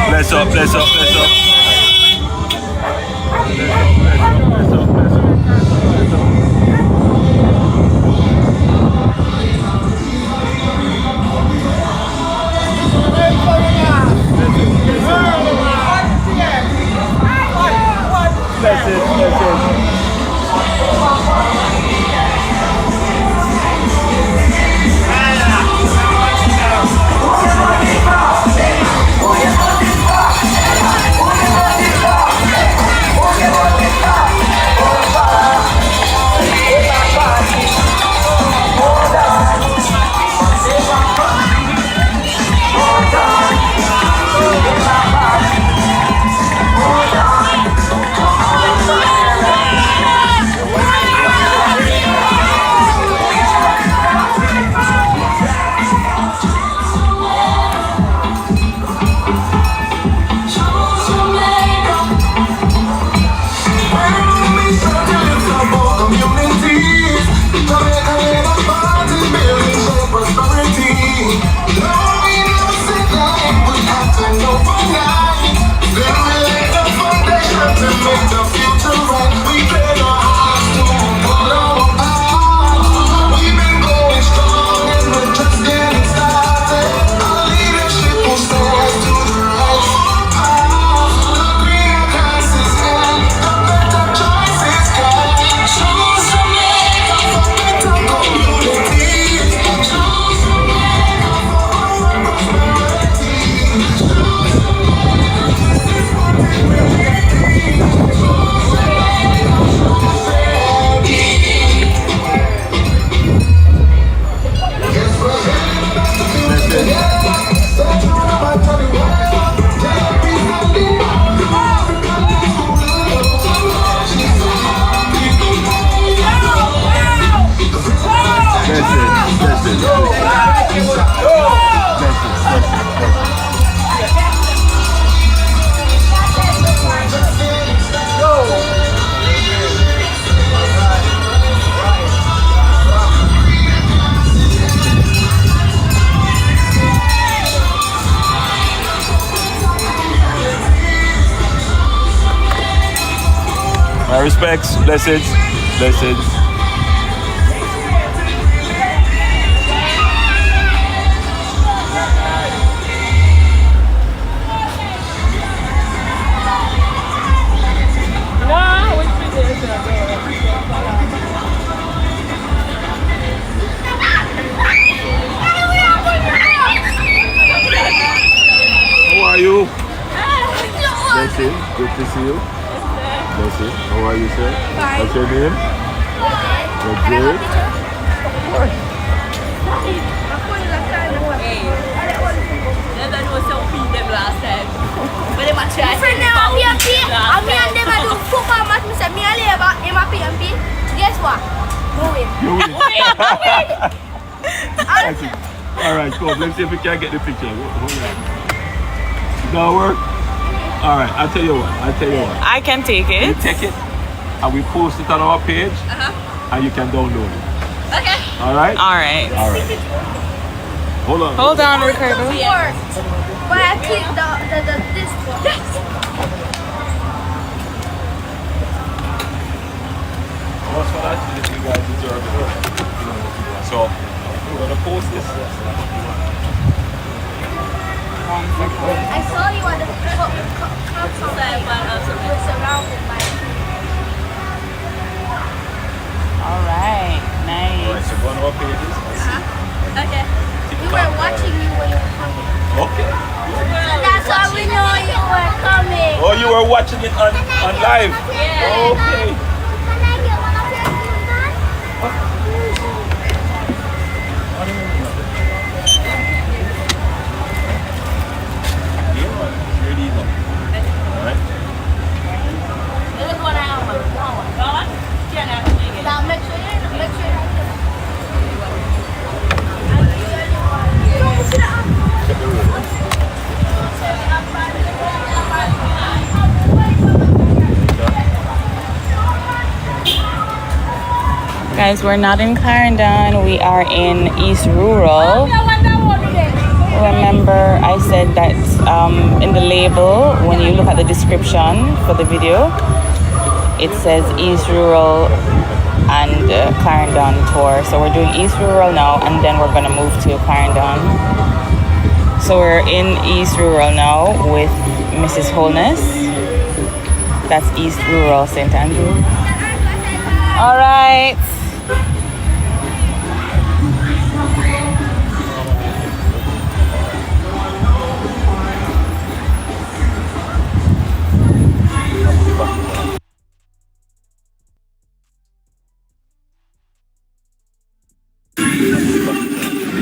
Bless up, bless up, bless up. Bless it, bless it. My respects, blessings, blessings. How are you? Blessing, good to see you. Blessing, how are you, sir? Fine. What's your name? You're good. Guess what? No way. You win. Alright, cool. Let's see if we can get the picture. Hold on. It's gonna work? Alright, I'll tell you what. I can take You it. take it and we post it on our page and you can download it. Okay. Alright? Alright. Alright. Hold on. Hold on, Ricardo. But I clicked this one. Yes. What's for that? You guys deserve it. So, we're gonna post this. I saw you at the cup side, but you were surrounded by. Alright, nice. Alright, so go on our pages. Okay. We were watching you when you were coming. Okay. So that's why we know you were coming. Oh, you were watching it on live? Yeah. Okay. Can I get one of your guns? Yeah, it's really easy. Alright. This is what I want. Now make sure you Check the room. guys, we're not in Clarendon. We are in East Rural. Remember, I said that in the label, when you look at the description for the video, it says East Rural and Clarendon tour. So we're doing East Rural now, and then we're gonna move to Clarendon. So we're in East Rural now with Mrs. Holness. That's East Rural, St. Andrew. All right.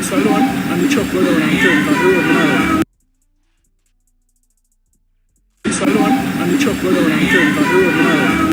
Salon and the truck go down and turn back the road now. Salon and the truck go down and turn back the road now.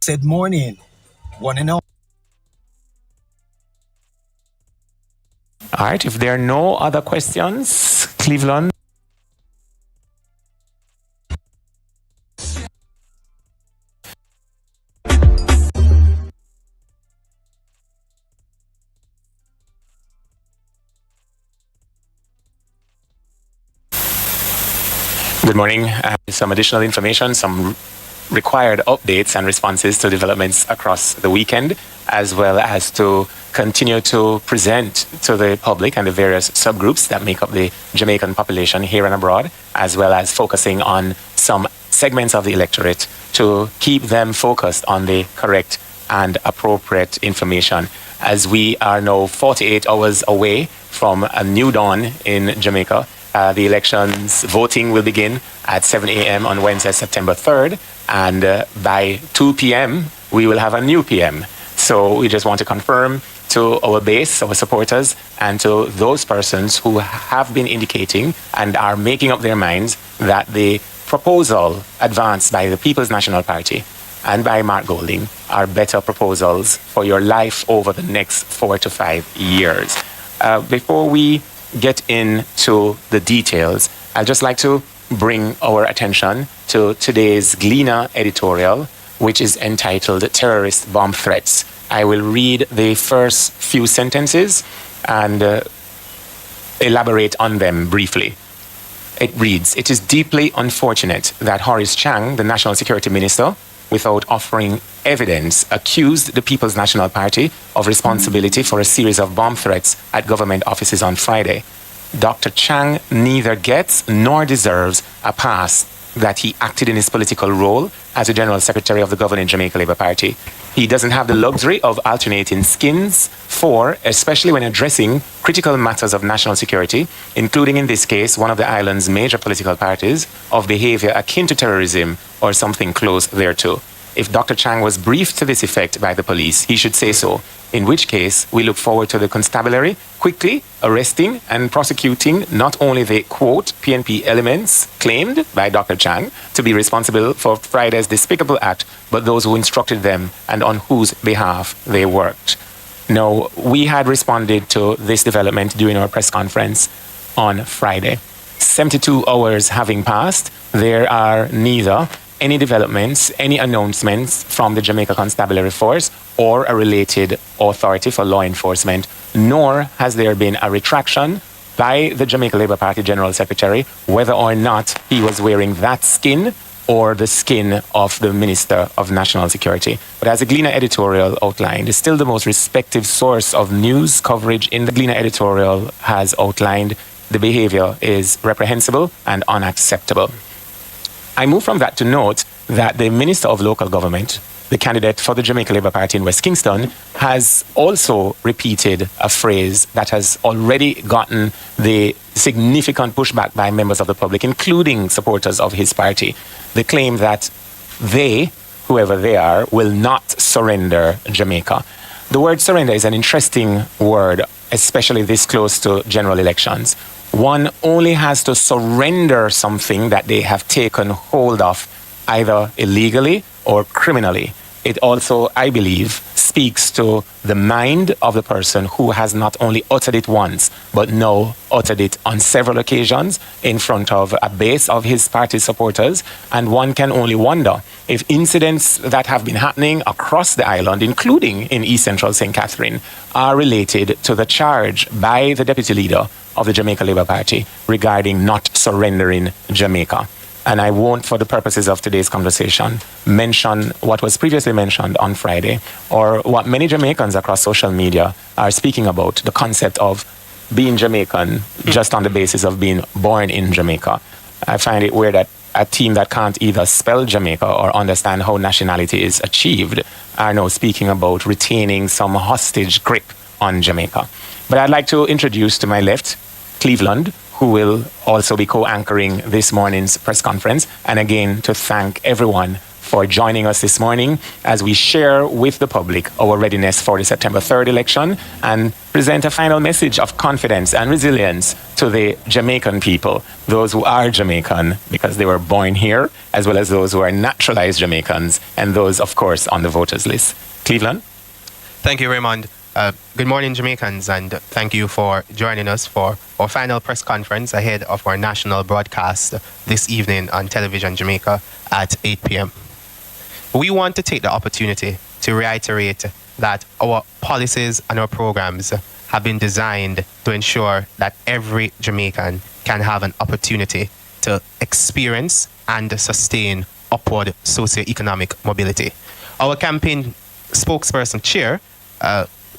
Said morning, one and all. All right, if there are no other questions, Cleveland. Good morning. Some additional information, some required updates and responses to developments across the weekend, as well as to continue to present to the public and the various subgroups that make up the Jamaican population here and abroad, as well as focusing on some segments of the electorate to keep them focused on the correct and appropriate information. As we are now 48 hours away from a new dawn in Jamaica, the elections voting will begin at 7 a.m. on Wednesday, September 3rd, and by 2 p.m. we will have a new PM. So we just want to confirm to our base, our supporters, and to those persons who have been indicating and are making up their minds that the proposal advanced by the People's National Party and by Mark Golding are better proposals for your life over the next 4 to 5 years. Before we get into the details, I'd just like to bring our attention to today's Gleaner editorial, which is entitled Terrorist Bomb Threats. I will read the first few sentences and elaborate on them briefly. It reads, "It is deeply unfortunate that Horace Chang, the National Security Minister, without offering evidence, accused the People's National Party of responsibility for a series of bomb threats at government offices on Friday. Dr. Chang neither gets nor deserves a pass that he acted in his political role as the General Secretary of the governing Jamaica Labour Party. He doesn't have the luxury of alternating skins for, especially when addressing critical matters of national security, including in this case one of the island's major political parties, of behavior akin to terrorism or something close thereto. If Dr. Chang was briefed to this effect by the police, he should say so, in which case we look forward to the constabulary quickly arresting and prosecuting not only the, quote, PNP elements claimed by Dr. Chang to be responsible for Friday's despicable act, but those who instructed them and on whose behalf they worked." Now, we had responded to this development during our press conference on Friday. 72 hours having passed, there are neither any developments, any announcements from the Jamaica Constabulary Force or a related authority for law enforcement, nor has there been a retraction by the Jamaica Labour Party General Secretary whether or not he was wearing that skin or the skin of the Minister of National Security. But as the Gleaner editorial outlined, it's still the most respected source of news coverage in the Gleaner editorial has outlined the behavior is reprehensible and unacceptable. I move from that to note that the Minister of Local Government, the candidate for the Jamaica Labour Party in West Kingston, has also repeated a phrase that has already gotten the significant pushback by members of the public, including supporters of his party. The claim that they, whoever they are, will not surrender Jamaica. The word surrender is an interesting word, especially this close to general elections. One only has to surrender something that they have taken hold of, either illegally or criminally. It also, I believe, speaks to the mind of the person who has not only uttered it once, but now uttered it on several occasions in front of a base of his party supporters. And one can only wonder if incidents that have been happening across the island, including in East Central St. Catherine, are related to the charge by the deputy leader of the Jamaica Labour Party regarding not surrendering Jamaica. And I won't, for the purposes of today's conversation, mention what was previously mentioned on Friday, or what many Jamaicans across social media are speaking about, the concept of being Jamaican just on the basis of being born in Jamaica. I find it weird that a team that can't either spell Jamaica or understand how nationality is achieved are now speaking about retaining some hostage grip on Jamaica. But I'd like to introduce to my left, Cleveland, who will also be co-anchoring this morning's press conference. And again, to thank everyone for joining us this morning as we share with the public our readiness for the September 3rd election and present a final message of confidence and resilience to the Jamaican people, those who are Jamaican because they were born here, as well as those who are naturalized Jamaicans, and those, of course, on the voters list. Cleveland? Thank you, Raymond. Good morning, Jamaicans, and thank you for joining us for our final press conference ahead of our national broadcast this evening on Television Jamaica at 8 p.m. We want to take the opportunity to reiterate that our policies and our programs have been designed to ensure that every Jamaican can have an opportunity to experience and sustain upward socioeconomic mobility. Our campaign spokesperson chair,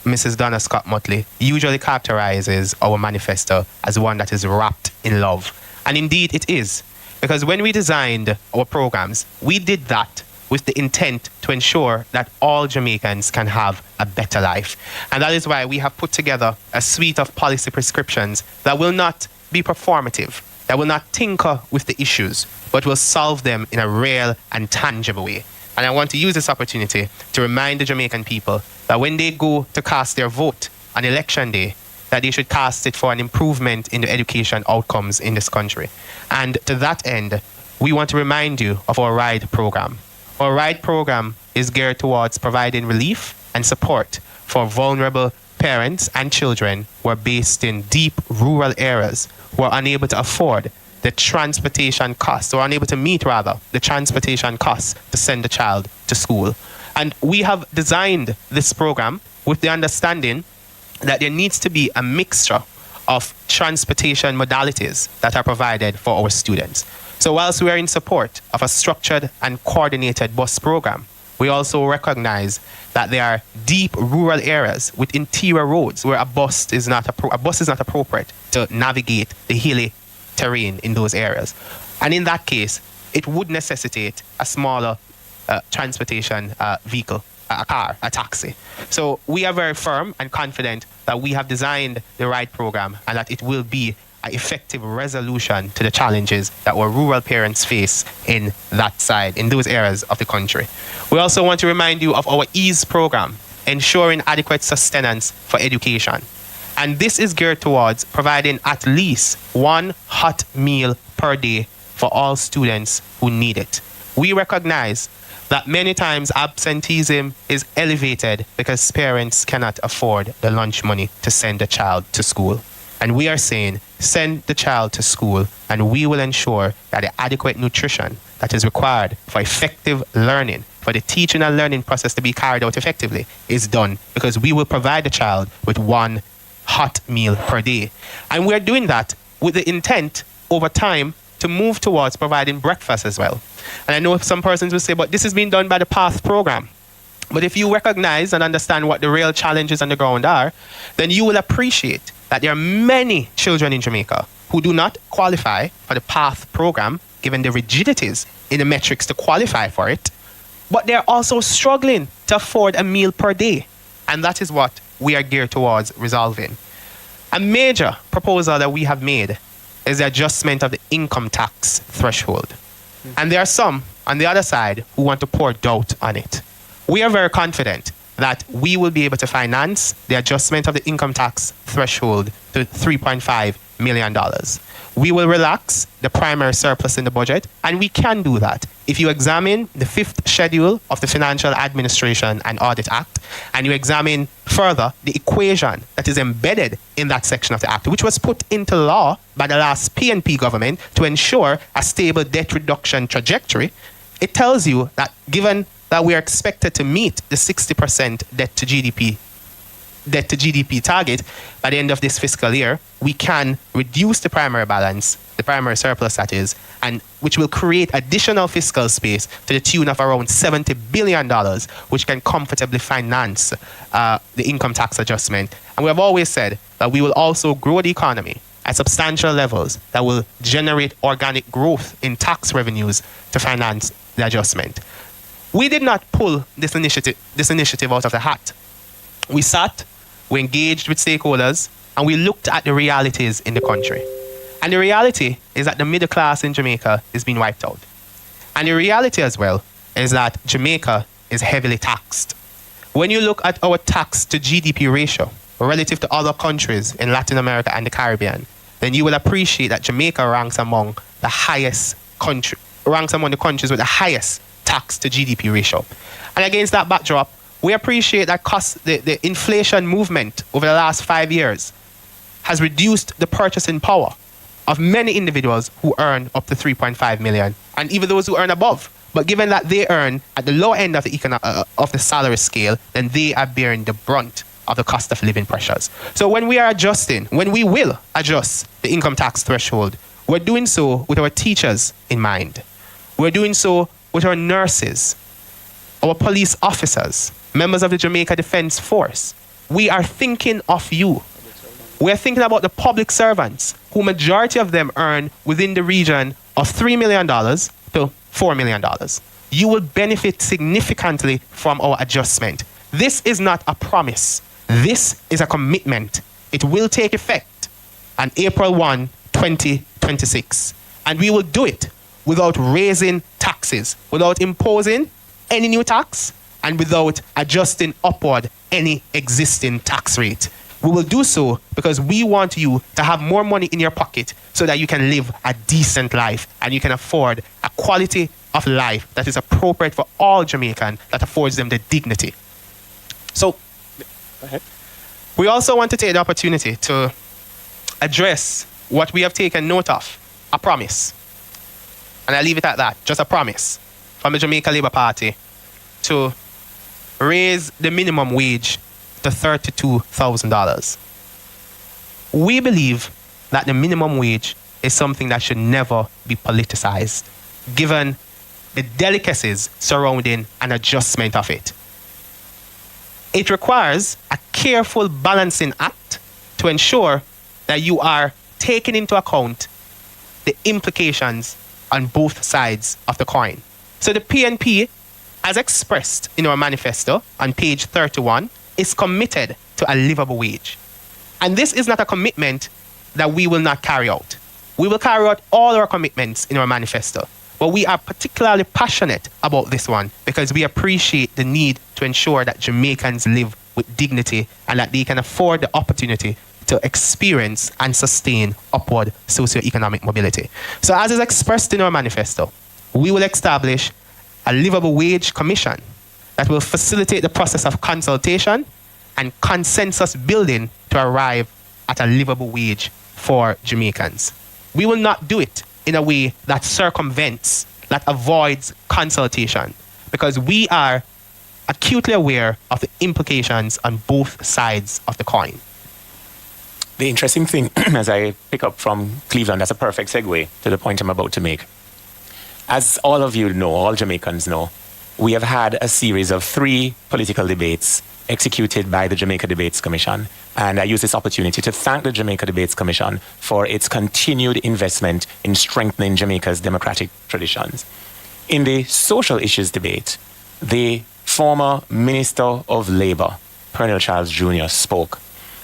Mrs. Donna Scott Motley, usually characterizes our manifesto as one that is wrapped in love. And indeed it is, because when we designed our programs, we did that with the intent to ensure that all Jamaicans can have a better life. And that is why we have put together a suite of policy prescriptions that will not be performative, that will not tinker with the issues, but will solve them in a real and tangible way. And I want to use this opportunity to remind the Jamaican people that when they go to cast their vote on election day, that they should cast it for an improvement in the education outcomes in this country. And to that end, we want to remind you of our RIDE program. Our RIDE program is geared towards providing relief and support for vulnerable parents and children who are based in deep rural areas who are unable to afford the transportation costs, or unable to meet rather the transportation costs to send the child to school. And we have designed this program with the understanding that there needs to be a mixture of transportation modalities that are provided for our students. So whilst we are in support of a structured and coordinated bus program, we also recognize that there are deep rural areas with interior roads where a bus is not appropriate to navigate the hilly terrain in those areas. And in that case, it would necessitate a smaller transportation vehicle, a car, a taxi. So we are very firm and confident that we have designed the RIDE program and that it will be an effective resolution to the challenges that our rural parents face in that side, in those areas of the country. We also want to remind you of our EASE program, ensuring adequate sustenance for education. And this is geared towards providing at least one hot meal per day for all students who need it. We recognize that many times absenteeism is elevated because parents cannot afford the lunch money to send a child to school. And we are saying, send the child to school and we will ensure that the adequate nutrition that is required for effective learning, for the teaching and learning process to be carried out effectively, is done, because we will provide the child with one hot meal per day. And we're doing that with the intent over time to move towards providing breakfast as well. And I know some persons will say, but this is being done by the PATH program. But if you recognize and understand what the real challenges on the ground are, then you will appreciate that there are many children in Jamaica who do not qualify for the PATH program, given the rigidities in the metrics to qualify for it, but they're also struggling to afford a meal per day. And that is what we are geared towards resolving. A major proposal that we have made is the adjustment of the income tax threshold. And there are some on the other side who want to pour doubt on it. We are very confident that we will be able to finance the adjustment of the income tax threshold to $3.5 million. We will relax the primary surplus in the budget, and we can do that. If you examine the 5th schedule of the Financial Administration and Audit Act, and you examine further the equation that is embedded in that section of the Act, which was put into law by the last PNP government to ensure a stable debt reduction trajectory, it tells you that given that we are expected to meet the 60% debt to GDP target by the end of this fiscal year, we can reduce the primary balance, the primary surplus that is, and which will create additional fiscal space to the tune of around $70 billion, which can comfortably finance the income tax adjustment. And we have always said that we will also grow the economy at substantial levels that will generate organic growth in tax revenues to finance the adjustment. We did not pull this initiative out of the hat. We sat, we engaged with stakeholders, and we looked at the realities in the country. And the reality is that the middle class in Jamaica is being wiped out. And the reality as well is that Jamaica is heavily taxed. When you look at our tax to GDP ratio relative to other countries in Latin America and the Caribbean, then you will appreciate that Jamaica ranks among the countries with the highest tax to GDP ratio. And against that backdrop, we appreciate that the inflation movement over the last 5 years has reduced the purchasing power of many individuals who earn up to 3.5 million, and even those who earn above. But given that they earn at the low end of the salary scale, then they are bearing the brunt of the cost of living pressures. So when we will adjust the income tax threshold, we're doing so with our teachers in mind. We're doing so with our nurses, our police officers, members of the Jamaica Defense Force. We are thinking of you. We're thinking about the public servants, who majority of them earn within the region of $3 million to $4 million. You will benefit significantly from our adjustment. This is not a promise. This is a commitment. It will take effect on April 1, 2026. And we will do it without raising taxes, without imposing any new tax, and without adjusting upward any existing tax rate. We will do so because we want you to have more money in your pocket so that you can live a decent life and you can afford a quality of life that is appropriate for all Jamaicans, that affords them the dignity. So, go ahead. We also want to take the opportunity to address what we have taken note of, a promise. And I leave it at that, just a promise from the Jamaica Labour Party to raise the minimum wage to $32,000. We believe that the minimum wage is something that should never be politicized, given the delicacies surrounding an adjustment of it. It requires a careful balancing act to ensure that you are taking into account the implications on both sides of the coin. So the PNP, as expressed in our manifesto on page 31, is committed to a livable wage. And this is not a commitment that we will not carry out. We will carry out all our commitments in our manifesto. But we are particularly passionate about this one because we appreciate the need to ensure that Jamaicans live with dignity and that they can afford the opportunity to experience and sustain upward socioeconomic mobility. So as is expressed in our manifesto, we will establish a livable wage commission that will facilitate the process of consultation and consensus building to arrive at a livable wage for Jamaicans. We will not do it in a way that circumvents, that avoids consultation, because we are acutely aware of the implications on both sides of the coin. The interesting thing, as I pick up from Cleveland, that's a perfect segue to the point I'm about to make. As all of you know, all Jamaicans know, we have had a series of 3 political debates executed by the Jamaica Debates Commission. And I use this opportunity to thank the Jamaica Debates Commission for its continued investment in strengthening Jamaica's democratic traditions. In the social issues debate, the former Minister of Labour, Pernell Charles Jr., spoke.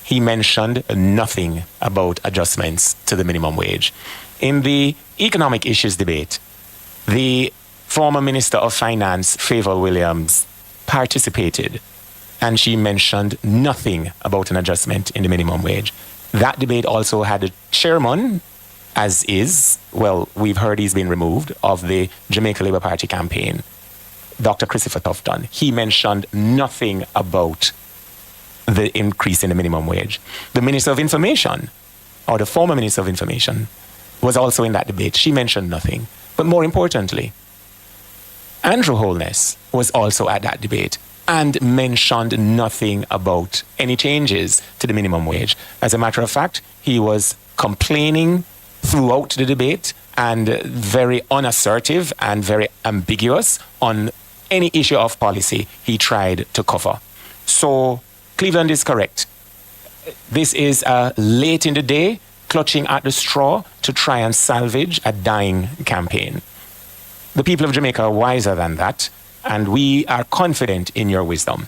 He mentioned nothing about adjustments to the minimum wage. In the economic issues debate, the former Minister of Finance, Favour Williams, participated, and she mentioned nothing about an adjustment in the minimum wage. That debate also had a chairman, as is, well, we've heard he's been removed, of the Jamaica Labour Party campaign, Dr. Christopher Tufton. He mentioned nothing about the increase in the minimum wage. The Minister of Information, or the former Minister of Information, was also in that debate. She mentioned nothing. But more importantly, Andrew Holness was also at that debate and mentioned nothing about any changes to the minimum wage. As a matter of fact, he was complaining throughout the debate and very unassertive and very ambiguous on any issue of policy he tried to cover. So Cleveland is correct. This is late in the day, clutching at the straw to try and salvage a dying campaign. The people of Jamaica are wiser than that, and we are confident in your wisdom.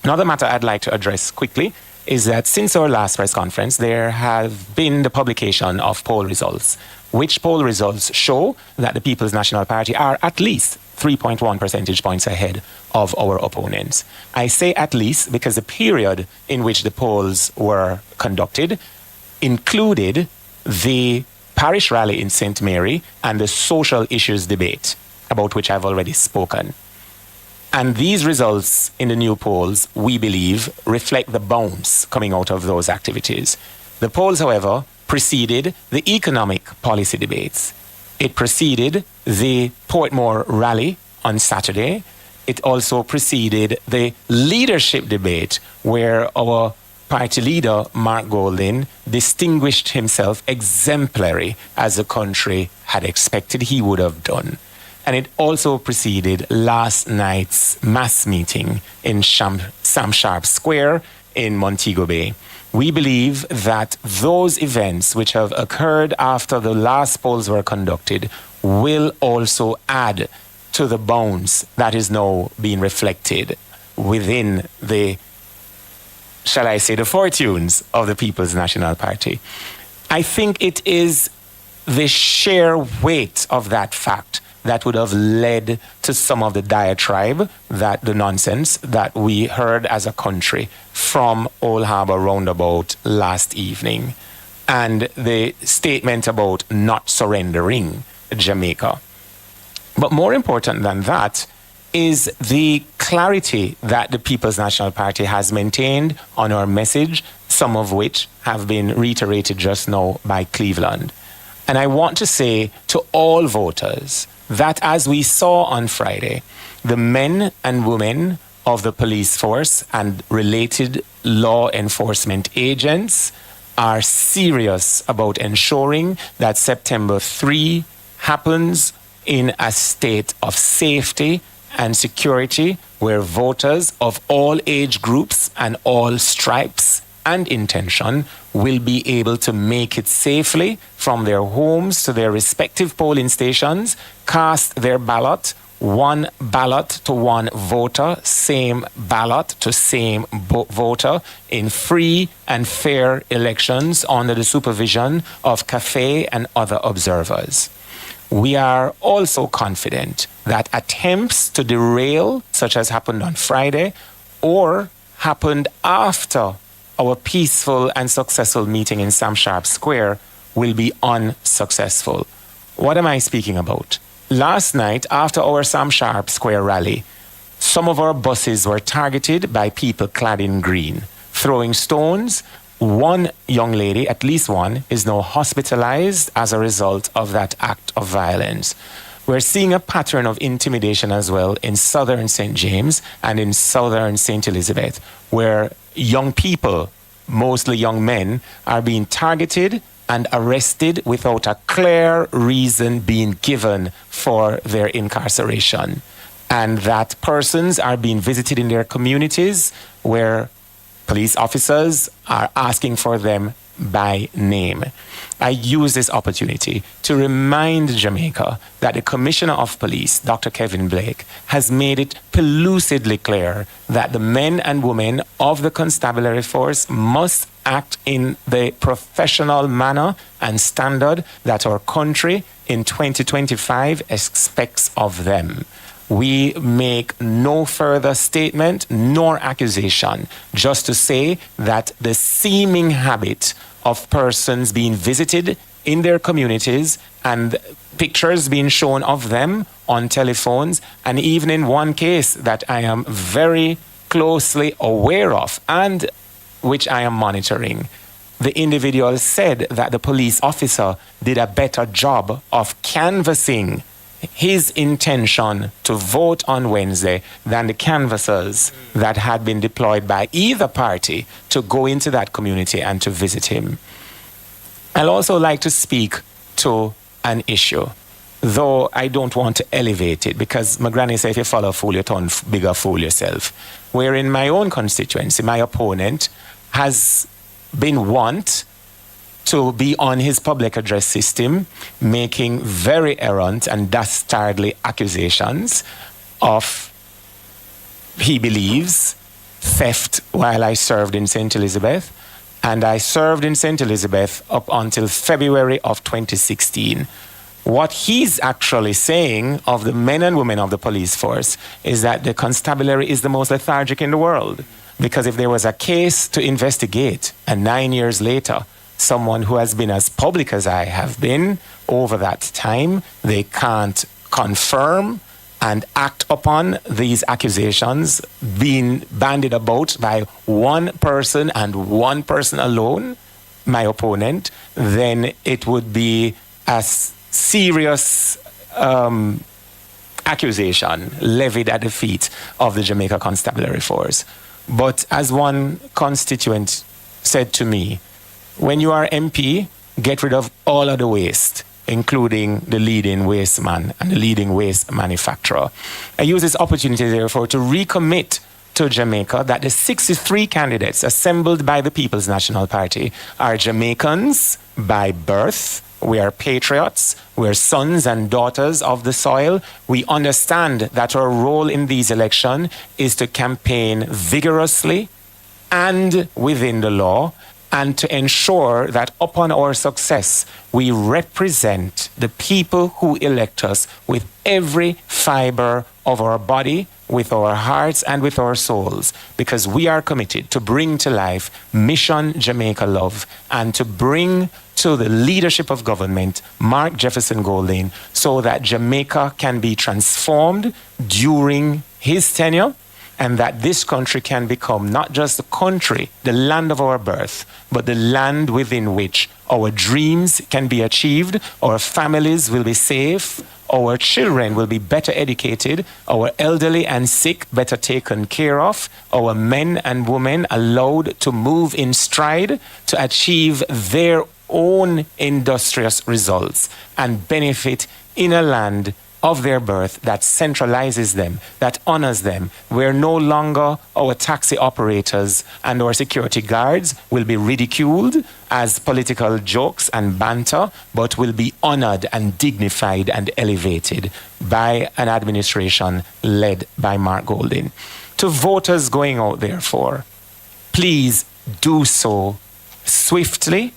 Another matter I'd like to address quickly is that since our last press conference, there have been the publication of poll results, which poll results show that the People's National Party are at least 3.1 percentage points ahead of our opponents. I say at least because the period in which the polls were conducted included the parish rally in St. Mary and the social issues debate, about which I've already spoken. And these results in the new polls, we believe, reflect the bounce coming out of those activities. The polls, however, preceded the economic policy debates. It preceded the Portmore rally on Saturday. It also preceded the leadership debate, where our party leader, Mark Golding, distinguished himself exemplary, as the country had expected he would have done. And it also preceded last night's mass meeting in Sam Sharp Square in Montego Bay. We believe that those events which have occurred after the last polls were conducted will also add to the bounds that is now being reflected within the, shall I say, the fortunes of the People's National Party. I think it is the sheer weight of that fact that would have led to some of the diatribe, that the nonsense that we heard as a country from Old Harbour roundabout last evening, and the statement about not surrendering Jamaica. But more important than that is the clarity that the People's National Party has maintained on our message, some of which have been reiterated just now by Cleveland. And I want to say to all voters that, as we saw on Friday, the men and women of the police force and related law enforcement agents are serious about ensuring that September 3 happens in a state of safety and security, where voters of all age groups and all stripes and intention will be able to make it safely from their homes to their respective polling stations, cast their ballot, one ballot to one voter, same ballot to same voter, in free and fair elections under the supervision of CAFE and other observers. We are also confident that attempts to derail, such as happened on Friday, or happened after our peaceful and successful meeting in Sam Sharp Square, will be unsuccessful. What am I speaking about? Last night, after our Sam Sharp Square rally, some of our buses were targeted by people clad in green, throwing stones. One young lady, at least one, is now hospitalized as a result of that act of violence. We're seeing a pattern of intimidation as well in southern St. James and in southern St. Elizabeth, where young people mostly young men, are being targeted and arrested without a clear reason being given for their incarceration. And that persons are being visited in their communities where police officers are asking for them by name. I use this opportunity to remind Jamaica that the Commissioner of Police, Dr. Kevin Blake, has made it pellucidly clear that the men and women of the constabulary force must act in the professional manner and standard that our country in 2025 expects of them. We make no further statement nor accusation, just to say that the seeming habit of persons being visited in their communities and pictures being shown of them on telephones, and even in one case that I am very closely aware of and which I am monitoring, the individual said that the police officer did a better job of canvassing his intention to vote on Wednesday than the canvassers that had been deployed by either party to go into that community and to visit him. I'd also like to speak to an issue, though I don't want to elevate it, because my granny said if you follow a fool, you turn bigger fool yourself. Where in my own constituency, my opponent has been wont to be on his public address system, making very errant and dastardly accusations of, he believes, theft while I served in St. Elizabeth. And I served in St. Elizabeth up until February of 2016. What he's actually saying of the men and women of the police force is that the constabulary is the most lethargic in the world. Because if there was a case to investigate, and 9 years later, someone who has been as public as I have been over that time, they can't confirm and act upon these accusations being bandied about by one person and one person alone, my opponent, then it would be a serious accusation levied at the feet of the Jamaica Constabulary Force. But as one constituent said to me, when you are MP, get rid of all of the waste, including the leading waste man and the leading waste manufacturer. I use this opportunity, therefore, to recommit to Jamaica that the 63 candidates assembled by the People's National Party are Jamaicans by birth. We are patriots. We are sons and daughters of the soil. We understand that our role in these elections is to campaign vigorously and within the law, and to ensure that upon our success, we represent the people who elect us with every fiber of our body, with our hearts, and with our souls, because we are committed to bring to life Mission Jamaica Love and to bring to the leadership of government Mark Jefferson Golding so that Jamaica can be transformed during his tenure, and that this country can become not just the country, the land of our birth, but the land within which our dreams can be achieved, our families will be safe, our children will be better educated, our elderly and sick better taken care of, our men and women allowed to move in stride to achieve their own industrious results and benefit in a land of their birth that centralizes them, that honors them, where no longer our taxi operators and our security guards will be ridiculed as political jokes and banter, but will be honored and dignified and elevated by an administration led by Mark Golding. To voters going out, therefore, please do so swiftly.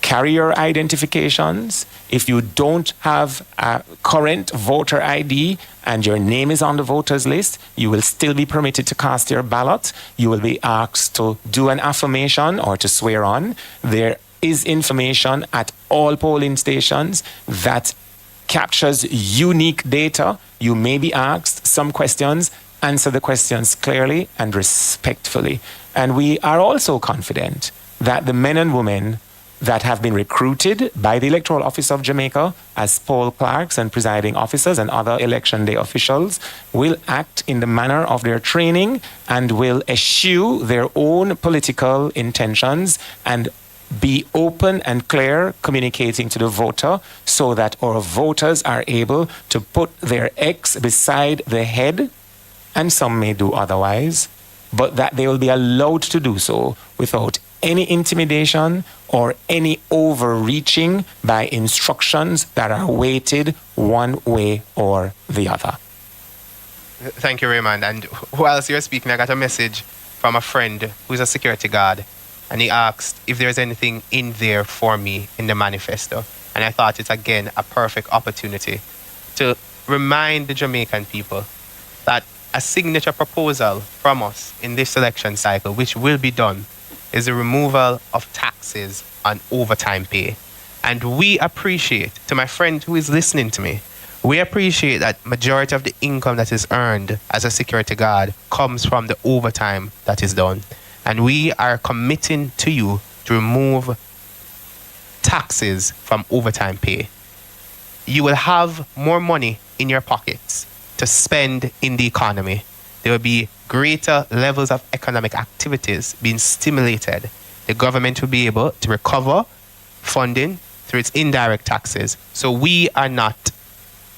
Carry your identifications. If you don't have a current voter ID and your name is on the voters list, you will still be permitted to cast your ballot. You will be asked to do an affirmation or to swear on. There is information at all polling stations that captures unique data. You may be asked some questions. Answer the questions clearly and respectfully. And we are also confident that the men and women that have been recruited by the Electoral Office of Jamaica as poll clerks and presiding officers and other election day officials will act in the manner of their training and will eschew their own political intentions and be open and clear communicating to the voter so that our voters are able to put their X beside the head, and some may do otherwise, but that they will be allowed to do so without any intimidation or any overreaching by instructions that are weighted one way or the other. Thank you, Raymond. And whilst you're speaking, I got a message from a friend who's a security guard, and he asked if there's anything in there for me in the manifesto. And I thought it's, again, a perfect opportunity to remind the Jamaican people that a signature proposal from us in this election cycle, which will be done, is the removal of taxes on overtime pay. And we appreciate, to my friend who is listening to me, we appreciate that majority of the income that is earned as a security guard comes from the overtime that is done. And we are committing to you to remove taxes from overtime pay. You will have more money in your pockets to spend in the economy. There will be greater levels of economic activities being stimulated. The government will be able to recover funding through its indirect taxes. So we are not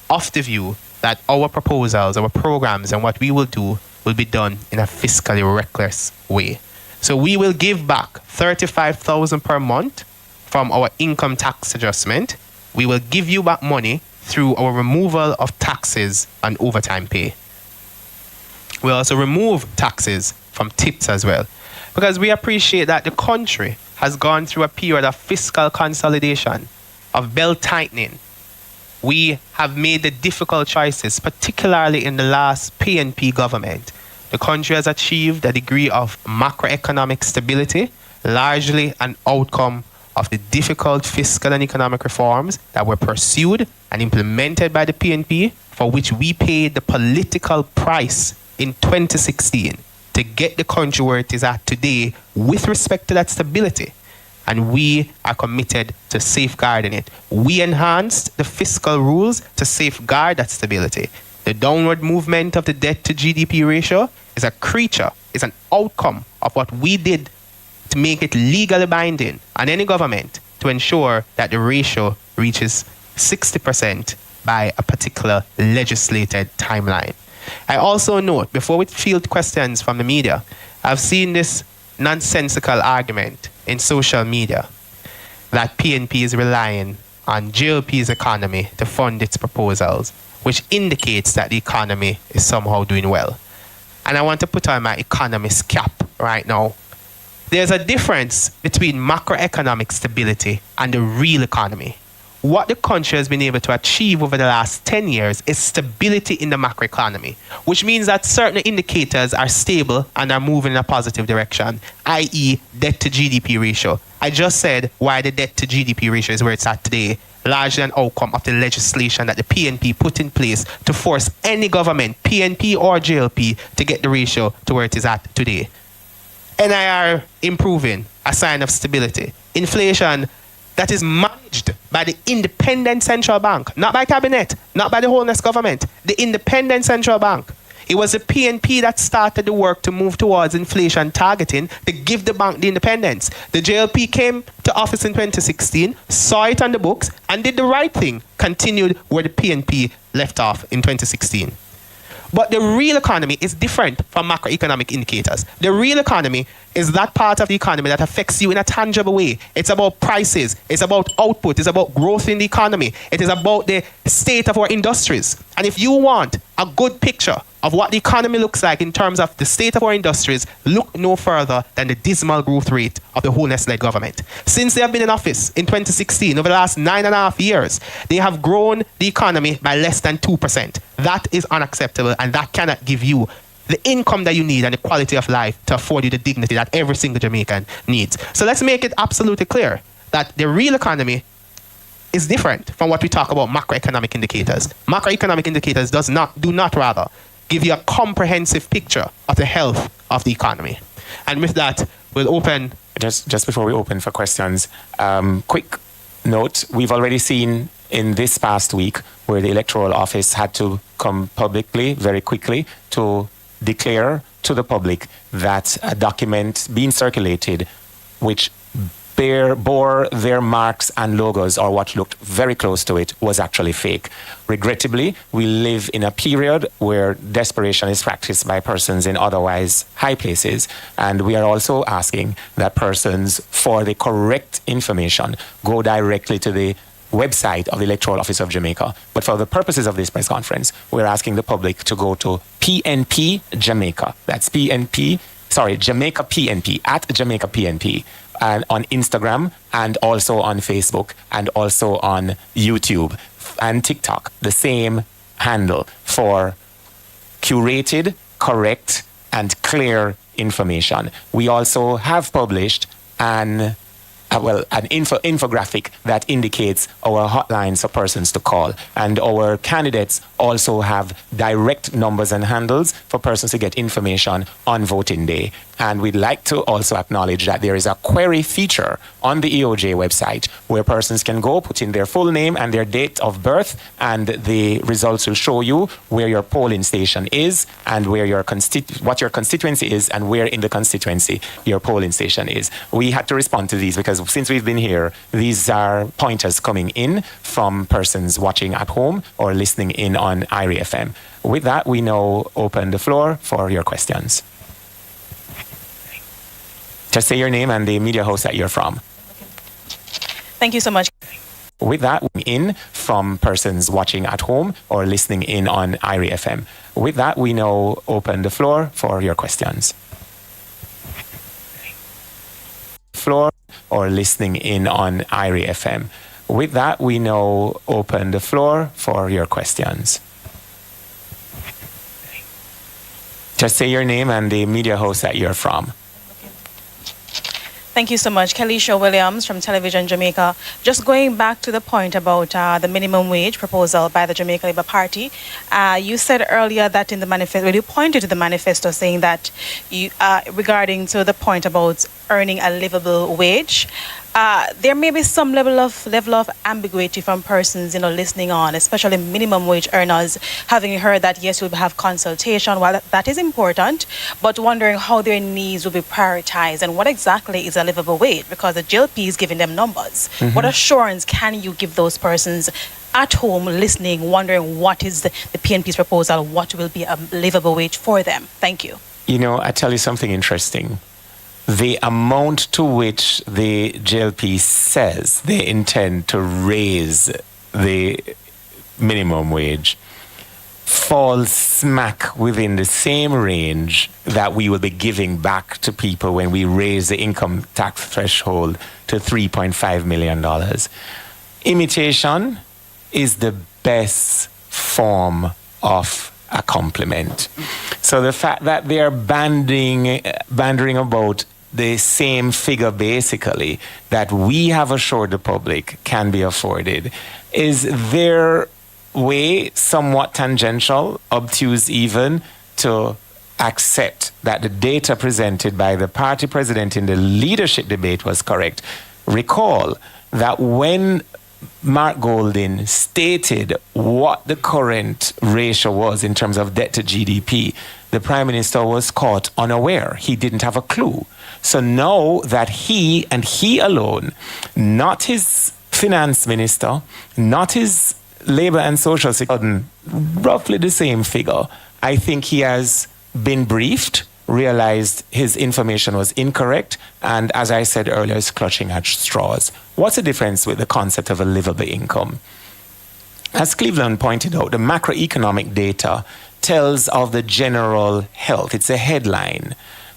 of the view that our proposals, our programs, and what we will do will be done in a fiscally reckless way. So we will give back $35,000 per month from our income tax adjustment. We will give you back money through our removal of taxes on overtime pay. We'll also remove taxes from tips as well, because we appreciate that the country has gone through a period of fiscal consolidation, of belt tightening. We have made the difficult choices, particularly in the last PNP government. The country has achieved a degree of macroeconomic stability, largely an outcome of the difficult fiscal and economic reforms that were pursued and implemented by the PNP, for which we paid the political price in 2016 to get the country where it is at today with respect to that stability. And we are committed to safeguarding it. We enhanced the fiscal rules to safeguard that stability. The downward movement of the debt to GDP ratio is an outcome of what we did to make it legally binding on any government to ensure that the ratio reaches 60% by a particular legislated timeline. I also note, before we field questions from the media, I've seen this nonsensical argument in social media that PNP is relying on JLP's economy to fund its proposals, which indicates that the economy is somehow doing well. And I want to put on my economist cap right now. There's a difference between macroeconomic stability and the real economy. What the country has been able to achieve over the last 10 years is stability in the macroeconomy, which means that certain indicators are stable and are moving in a positive direction, i.e. debt to GDP ratio. I just said why the debt to GDP ratio is where it's at today, largely an outcome of the legislation that the PNP put in place to force any government, PNP or JLP, to get the ratio to where it is at today. NIR improving, a sign of stability. Inflation that is managed by the independent central bank, not by cabinet, not by the wholeness government, the independent central bank. It was the PNP that started the work to move towards inflation targeting to give the bank the independence. The JLP came to office in 2016, saw it on the books, and did the right thing, continued where the PNP left off in 2016. But the real economy is different from macroeconomic indicators. The real economy is that part of the economy that affects you in a tangible way. It's about prices. It's about output. It's about growth in the economy. It is about the state of our industries. And if you want a good picture of what the economy looks like in terms of the state of our industries, look no further than the dismal growth rate of the wholeness-led government. Since they have been in office in 2016, over the last 9.5 years, they have grown the economy by less than 2%. That is unacceptable, and that cannot give you the income that you need and the quality of life to afford you the dignity that every single Jamaican needs. So let's make it absolutely clear that the real economy is different from what we talk about macroeconomic indicators. Macroeconomic indicators do not rather give you a comprehensive picture of the health of the economy. And with that, we'll open just before we open for questions, quick note, we've already seen in this past week where the Electoral Office had to come publicly, very quickly, to declare to the public that a document being circulated which bore their marks and logos, or what looked very close to it, was actually fake. Regrettably, we live in a period where desperation is practiced by persons in otherwise high places, and we are also asking that persons, for the correct information, go directly to the website of the Electoral Office of Jamaica. But for the purposes of this press conference, we're asking the public to go to PNP Jamaica. That's Jamaica PNP, at Jamaica PNP, and on Instagram, and also on Facebook, and also on YouTube and TikTok. The same handle for curated, correct, and clear information. We also have published an infographic that indicates our hotlines for persons to call, and our candidates also have direct numbers and handles for persons to get information on voting day. And we'd like to also acknowledge that there is a query feature on the EOJ website where persons can go, put in their full name and their date of birth, and the results will show you where your polling station is and where what your constituency is and where in the constituency your polling station is. We had to respond to these because since we've been here, these are pointers coming in from persons watching at home or listening in on IRI FM. With that, we now open the floor for your questions. Just say your name and the media house that you're from. Thank you so much. With that, in from persons watching at home or listening in on IRI FM. With that, we now open the floor for your questions. Floor or listening in on IRI FM. With that, we now open the floor for your questions. Just say your name and the media house that you're from. Thank you so much. Kelisha Williams from Television Jamaica. Just going back to the point about the minimum wage proposal by the Jamaica Labour Party, you said earlier that in the manifesto, well, you pointed to the manifesto saying that you, regarding to the point about earning a livable wage, there may be some level of ambiguity from persons, listening on, especially minimum wage earners, having heard that yes, we'll have consultation. While that is important, but wondering how their needs will be prioritized and what exactly is a livable wage, because the GLP is giving them numbers. Mm-hmm. What assurance can you give those persons at home listening, wondering what is the PNP's proposal, what will be a livable wage for them? Thank you. I tell you something interesting. The amount to which the GLP says they intend to raise the minimum wage falls smack within the same range that we will be giving back to people when we raise the income tax threshold to $3.5 million. Imitation is the best form of a compliment. So the fact that they are banding about the same figure basically that we have assured the public can be afforded is their way somewhat tangential, obtuse even, to accept that the data presented by the party president in the leadership debate was correct. Recall that when Mark Golding stated what the current ratio was in terms of debt to GDP, the Prime Minister was caught unaware. He didn't have a clue. So now that he and he alone, not his finance minister, not his labor and social security, roughly the same figure, I think he has been briefed, realized his information was incorrect, and as I said earlier, is clutching at straws. What's the difference with the concept of a livable income? As Cleveland pointed out, the macroeconomic data tells of the general health. It's a headline.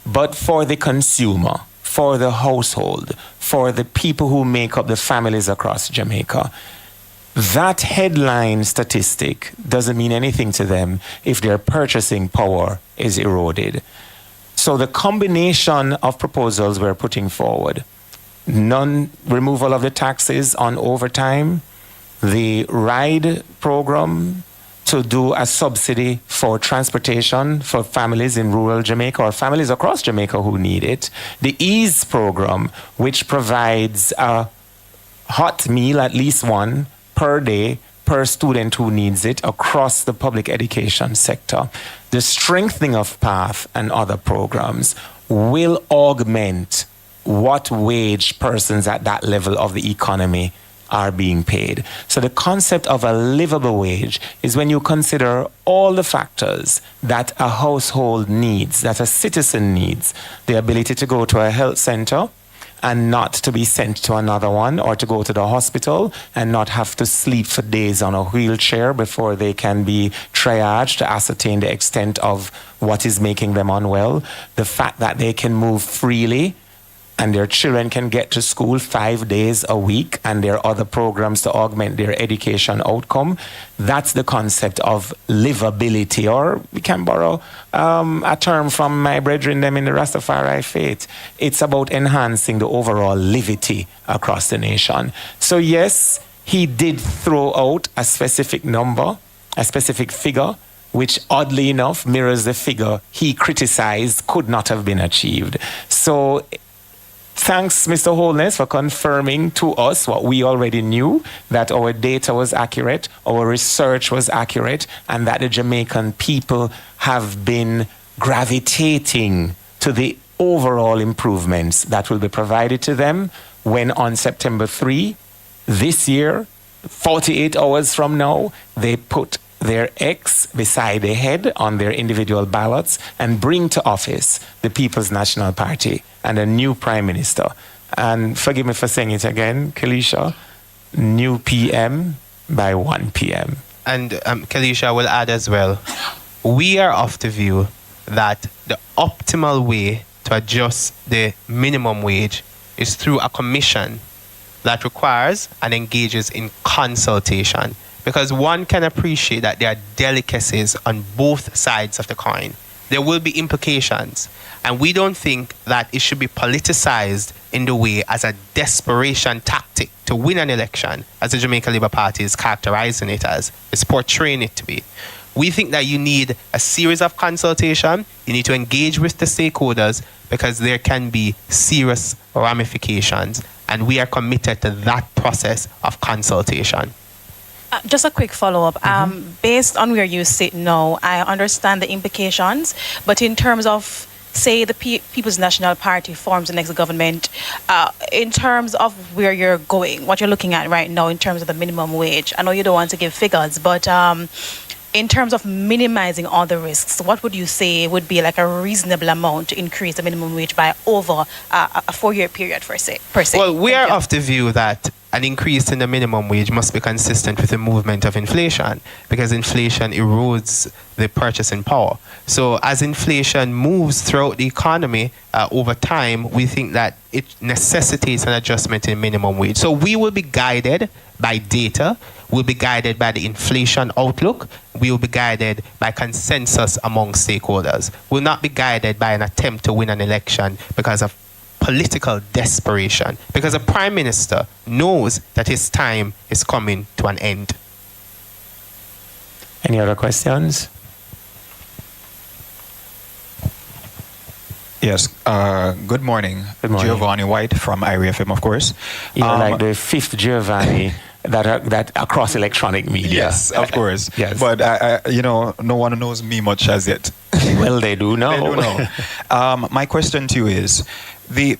But for the consumer, for the household, for the people who make up the families across Jamaica, that headline statistic doesn't mean anything to them if their purchasing power is eroded. So the combination of proposals we're putting forward, non-removal of the taxes on overtime, the RIDE program to do a subsidy for transportation for families in rural Jamaica or families across Jamaica who need it. The EASE program, which provides a hot meal, at least one, per day per student who needs it across the public education sector. The strengthening of PATH and other programs will augment what wage persons at that level of the economy are being paid. So the concept of a livable wage is when you consider all the factors that a household needs, that a citizen needs, the ability to go to a health center and not to be sent to another one, or to go to the hospital and not have to sleep for days on a wheelchair before they can be triaged to ascertain the extent of what is making them unwell. The fact that they can move freely and their children can get to school 5 days a week, and there are other programs to augment their education outcome. That's the concept of livability, or we can borrow a term from my brethren them in the Rastafari faith. It's about enhancing the overall livity across the nation. So yes, he did throw out a specific number, a specific figure, which oddly enough mirrors the figure he criticized could not have been achieved. So thanks, Mr. Holness, for confirming to us what we already knew, that our data was accurate, our research was accurate, and that the Jamaican people have been gravitating to the overall improvements that will be provided to them when on September 3 this year, 48 hours from now, they put their X beside their head on their individual ballots and bring to office the People's National Party and a new Prime Minister. And forgive me for saying it again, Kalisha, new PM by 1 p.m. And Kalisha will add as well, we are of the view that the optimal way to adjust the minimum wage is through a commission that requires and engages in consultation. Because one can appreciate that there are delicacies on both sides of the coin. There will be implications. And we don't think that it should be politicized in the way as a desperation tactic to win an election, as the Jamaica Labour Party is characterizing it as, is portraying it to be. We think that you need a series of consultation. You need to engage with the stakeholders because there can be serious ramifications. And we are committed to that process of consultation. Just a quick follow-up. Based on where you sit now, I understand the implications, but in terms of, say, the People's National Party forms the next government, in terms of where you're going, what you're looking at right now in terms of the minimum wage, I know you don't want to give figures, but in terms of minimizing all the risks, what would you say would be like a reasonable amount to increase the minimum wage by over a 4-year period, per se? Well, we are of the view that an increase in the minimum wage must be consistent with the movement of inflation, because inflation erodes the purchasing power. So as inflation moves throughout the economy over time, we think that it necessitates an adjustment in minimum wage. So we will be guided by data, we'll be guided by the inflation outlook, we will be guided by consensus among stakeholders. We'll not be guided by an attempt to win an election because of political desperation, because a prime minister knows that his time is coming to an end. Any other questions? Yes. Good morning. Good morning. Giovanni White from IRFM, of course. You're like the fifth Giovanni that across electronic media. Yes, of course. Yes. But no one knows me much as yet. Well, they do know. They do know. My question to you is,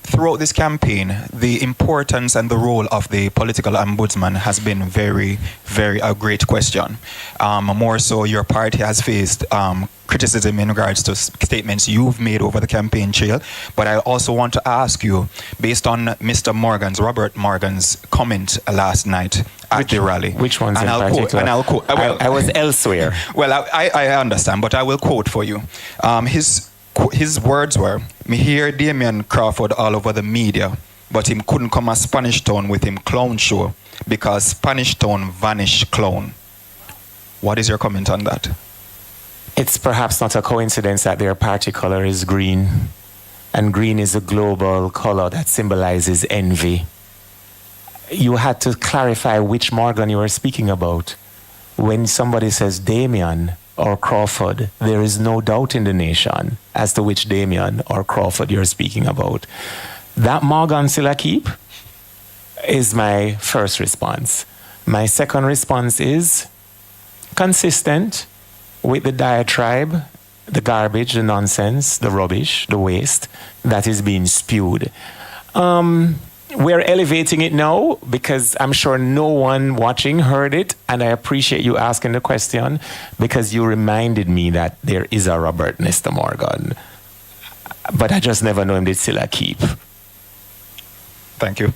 throughout this campaign, the importance and the role of the political ombudsman has been very, very a great question. More so, your party has faced criticism in regards to statements you've made over the campaign trail. But I also want to ask you, based on Robert Morgan's comment last night at the rally. Which ones and in particular? I was elsewhere. Well, I understand, but I will quote for you. His words were, "Me hear Damian Crawford all over the media, but him couldn't come a Spanish Town with him clown show because Spanish Town vanish clown." What is your comment on that? It's perhaps not a coincidence that their party color is green, and green is a global color that symbolizes envy. You had to clarify which Morgan you were speaking about. when somebody says Damien or Crawford, there is no doubt in the nation as to which Damien or Crawford you're speaking about. That Morgan still a keep is my first response. My second response is consistent with the diatribe, the garbage, the nonsense, the rubbish, the waste that is being spewed. We're elevating it now because I'm sure no one watching heard it, and I appreciate you asking the question because you reminded me that there is a Robert Nesta Morgan, but I just never know him did still a keep. Thank you.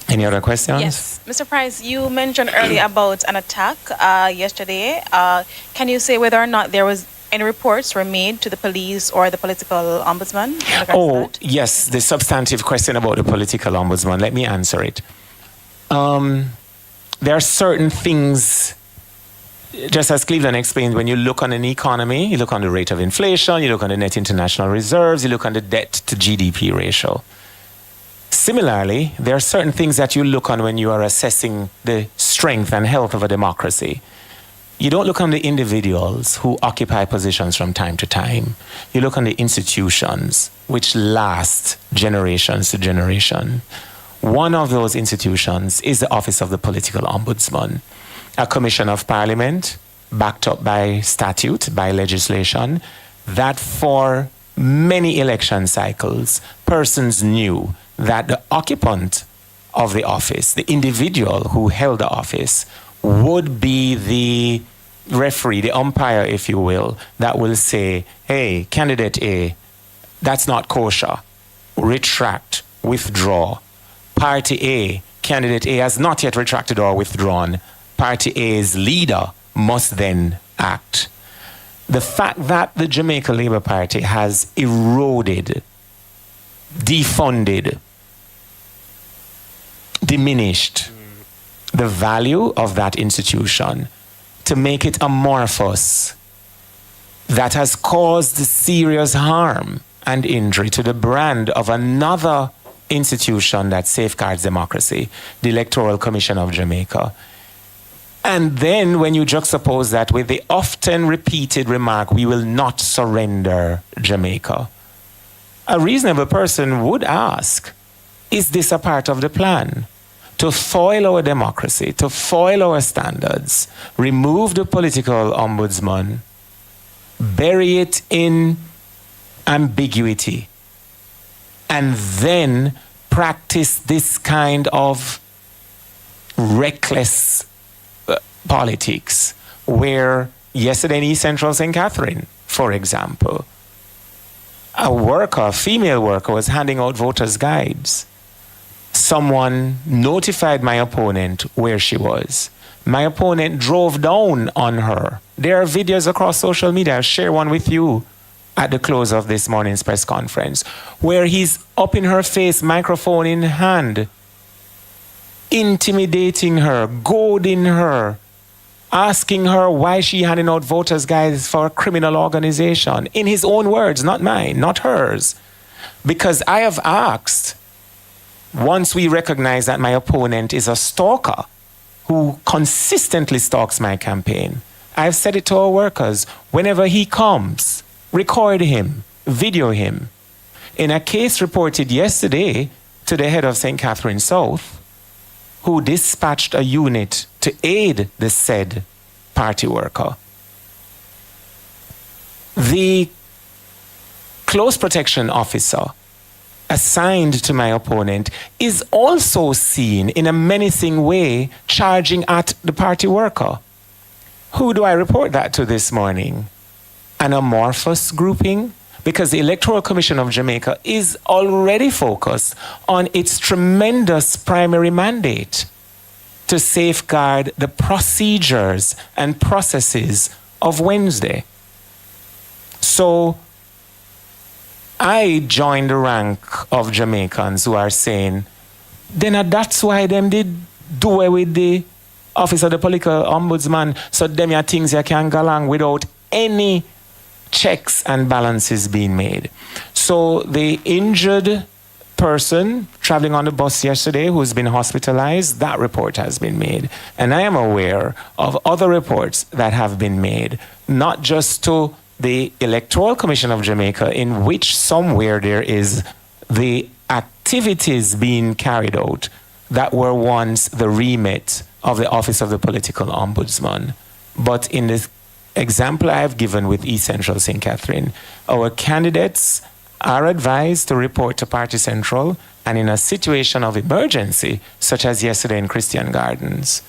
Any other questions? Yes. Mr. Price, you mentioned earlier about an attack yesterday. Can you say whether or not there was any reports were made to the police or the political ombudsman? Oh, yes, the substantive question about the political ombudsman. Let me answer it. There are certain things, just as Cleveland explained, when you look on an economy, you look on the rate of inflation, you look on the net international reserves, you look on the debt to GDP ratio. Similarly, there are certain things that you look on when you are assessing the strength and health of a democracy. You don't look on the individuals who occupy positions from time to time. You look on the institutions which last generations to generation. One of those institutions is the Office of the Political Ombudsman, a commission of parliament backed up by statute, by legislation, that for many election cycles, persons knew that the occupant of the office, the individual who held the office, would be the referee, the umpire, if you will, that will say, hey, candidate A, that's not kosher. Retract, withdraw. Party A, candidate A has not yet retracted or withdrawn. Party A's leader must then act. The fact that the Jamaica Labour Party has eroded, defunded, diminished the value of that institution to make it amorphous, that has caused serious harm and injury to the brand of another institution that safeguards democracy, the Electoral Commission of Jamaica. And then when you juxtapose that with the often repeated remark, we will not surrender Jamaica, a reasonable person would ask, is this a part of the plan? To foil our democracy, to foil our standards, remove the political ombudsman, bury it in ambiguity, and then practice this kind of reckless politics, where yesterday in East Central St. Catherine, for example, a female worker was handing out voters' guides. Someone notified my opponent where she was. My opponent drove down on her. There are videos across social media. I'll share one with you at the close of this morning's press conference, where he's up in her face, microphone in hand, intimidating her, goading her, asking her why she handing out voters' guides for a criminal organization. In his own words, not mine, not hers. Because I have asked, once we recognize that my opponent is a stalker who consistently stalks my campaign, I've said it to our workers, whenever he comes, record him, video him. In a case reported yesterday to the head of St. Catherine South, who dispatched a unit to aid the said party worker, the close protection officer assigned to my opponent is also seen in a menacing way charging at the party worker. Who do I report that to this morning? An amorphous grouping? Because the Electoral Commission of Jamaica is already focused on its tremendous primary mandate to safeguard the procedures and processes of Wednesday. So I join the rank of Jamaicans who are saying, then that's why them did do away with the Office of the Political Ombudsman, so them are things you can go along without any checks and balances being made. So the injured person traveling on the bus yesterday who's been hospitalized, that report has been made. And I am aware of other reports that have been made, not just to the Electoral Commission of Jamaica, in which somewhere there is the activities being carried out that were once the remit of the Office of the Political Ombudsman. But in the example I have given with East Central St. Catherine, our candidates are advised to report to Party Central, and in a situation of emergency, such as yesterday in Christian Gardens,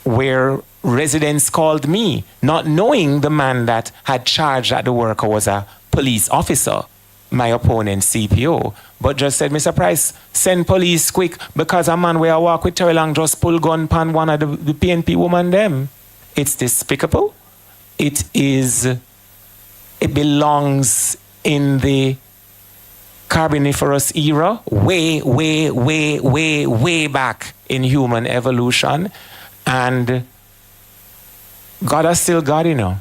where residents called me, not knowing the man that had charged that the worker was a police officer, my opponent's CPO, but just said, Mr. Price, send police quick because a man where I walk with Terry Long just pull gun pan one of the PNP woman them. It's despicable. It belongs in the Carboniferous era, way back in human evolution. And God is still God, you know.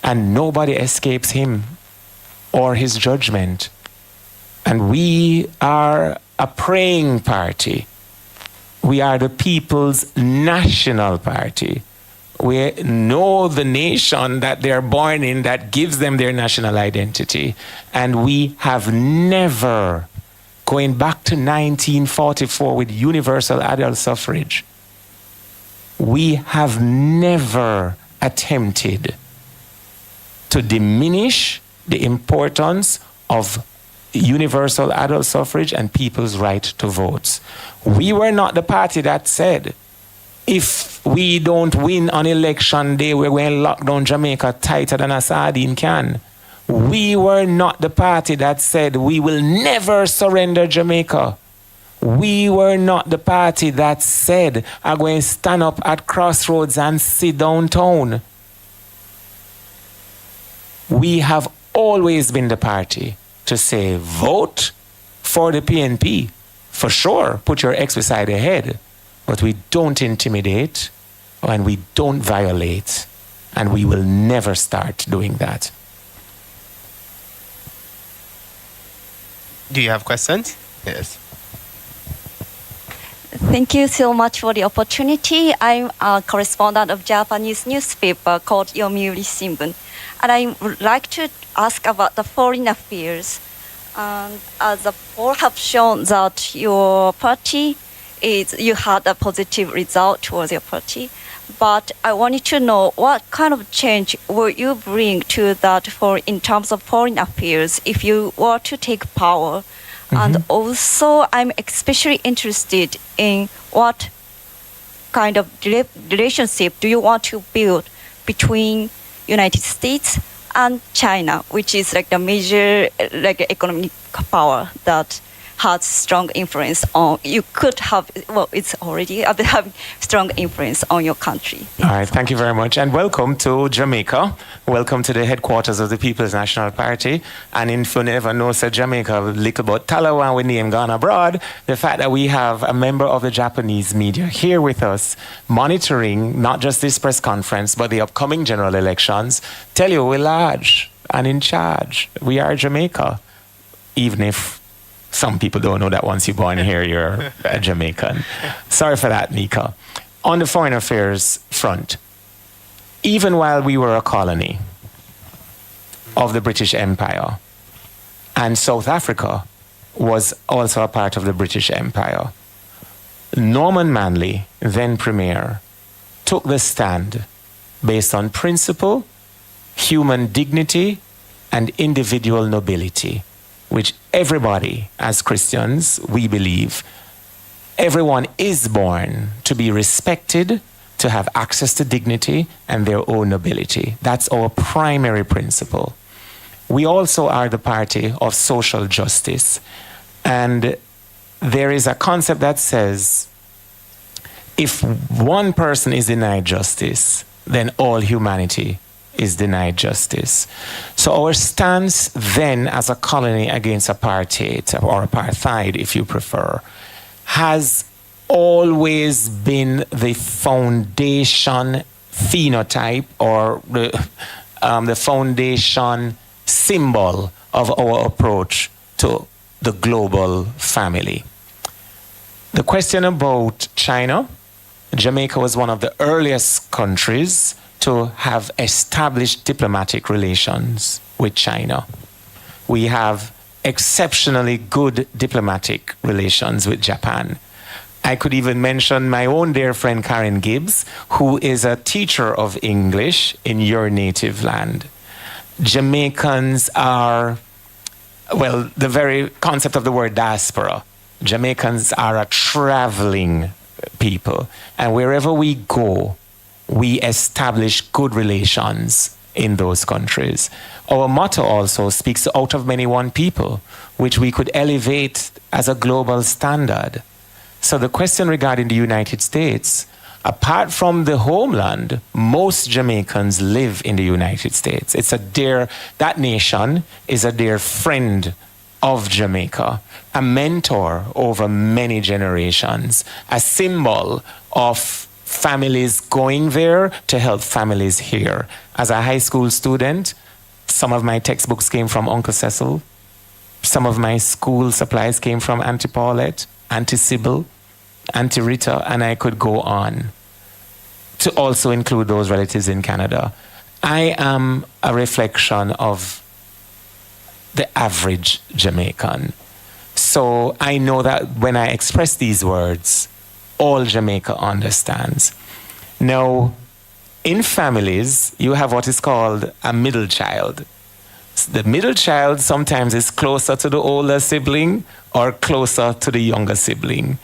And nobody escapes him or his judgment. And we are a praying party. We are the people's national party. We know the nation that they're born in that gives them their national identity. And we have never, going back to 1944 with universal adult suffrage, we have never attempted to diminish the importance of universal adult suffrage and people's right to vote. We were not the party that said, if we don't win on election day, we're going to lock down Jamaica tighter than a sardine can. We were not the party that said we will never surrender Jamaica. We were not the party that said I'm going to stand up at crossroads and sit downtown. We have always been the party to say vote for the PNP. For sure, put your ex beside the head. But we don't intimidate and we don't violate, and we will never start doing that. Do you have questions? Yes. Thank you so much for the opportunity. I'm a correspondent of Japanese newspaper called Yomiuri Shimbun, and I would like to ask about the foreign affairs. The poll have shown that your party you had a positive result towards your party, but I wanted to know what kind of change will you bring to that in terms of foreign affairs if you were to take power. And also, I'm especially interested in what kind of relationship do you want to build between United States and China, which is like the major economic power that has strong influence on, you could have, well, it's already having strong influence on your country. All right, thank you very much. And welcome to Jamaica. Welcome to the headquarters of the People's National Party. And if you never know, said Jamaica, little about Talawan, we name gone abroad, the fact that we have a member of the Japanese media here with us, monitoring not just this press conference, but the upcoming general elections, tell you we're large and in charge. We are Jamaica, even if some people don't know that once you're born here, you're a Jamaican. Sorry for that, Nika. On the foreign affairs front, even while we were a colony of the British Empire, and South Africa was also a part of the British Empire, Norman Manley, then Premier, took the stand based on principle, human dignity, and individual nobility, which everybody, as Christians, we believe, everyone is born to be respected, to have access to dignity and their own nobility. That's our primary principle. We also are the party of social justice. And there is a concept that says, if one person is denied justice, then all humanity is denied justice. So our stance then as a colony against apartheid, or apartheid if you prefer, has always been the foundation phenotype, or the foundation symbol of our approach to the global family. The question about China, Jamaica was one of the earliest countries to have established diplomatic relations with China. We have exceptionally good diplomatic relations with Japan. I could even mention my own dear friend Karen Gibbs, who is a teacher of English in your native land. Jamaicans are, well, the very concept of the word diaspora. Jamaicans are a traveling people, and wherever we go, we establish good relations in those countries. Our motto also speaks out of many one people, which we could elevate as a global standard. So the question regarding the United States, apart from the homeland, most Jamaicans live in the United States. That nation is a dear friend of Jamaica, a mentor over many generations, a symbol of families going there to help families here. As a high school student, some of my textbooks came from Uncle Cecil. Some of my school supplies came from Auntie Paulette, Auntie Sybil, Auntie Rita, and I could go on, to also include those relatives in Canada. I am a reflection of the average Jamaican. So I know that when I express these words, all Jamaica understands. Now, in families, you have what is called a middle child. The middle child sometimes is closer to the older sibling or closer to the younger sibling.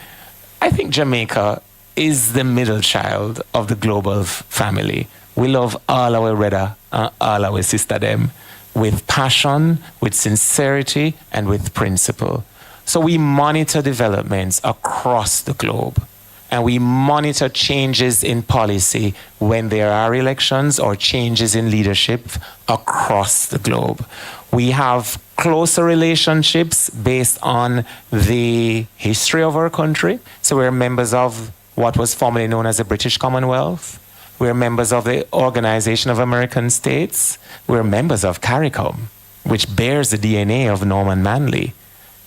I think Jamaica is the middle child of the global family. We love all our brother and all our sister them with passion, with sincerity, and with principle. So we monitor developments across the globe, and we monitor changes in policy when there are elections or changes in leadership across the globe. We have closer relationships based on the history of our country. So we're members of what was formerly known as the British Commonwealth. We're members of the Organization of American States. We're members of CARICOM, which bears the DNA of Norman Manley.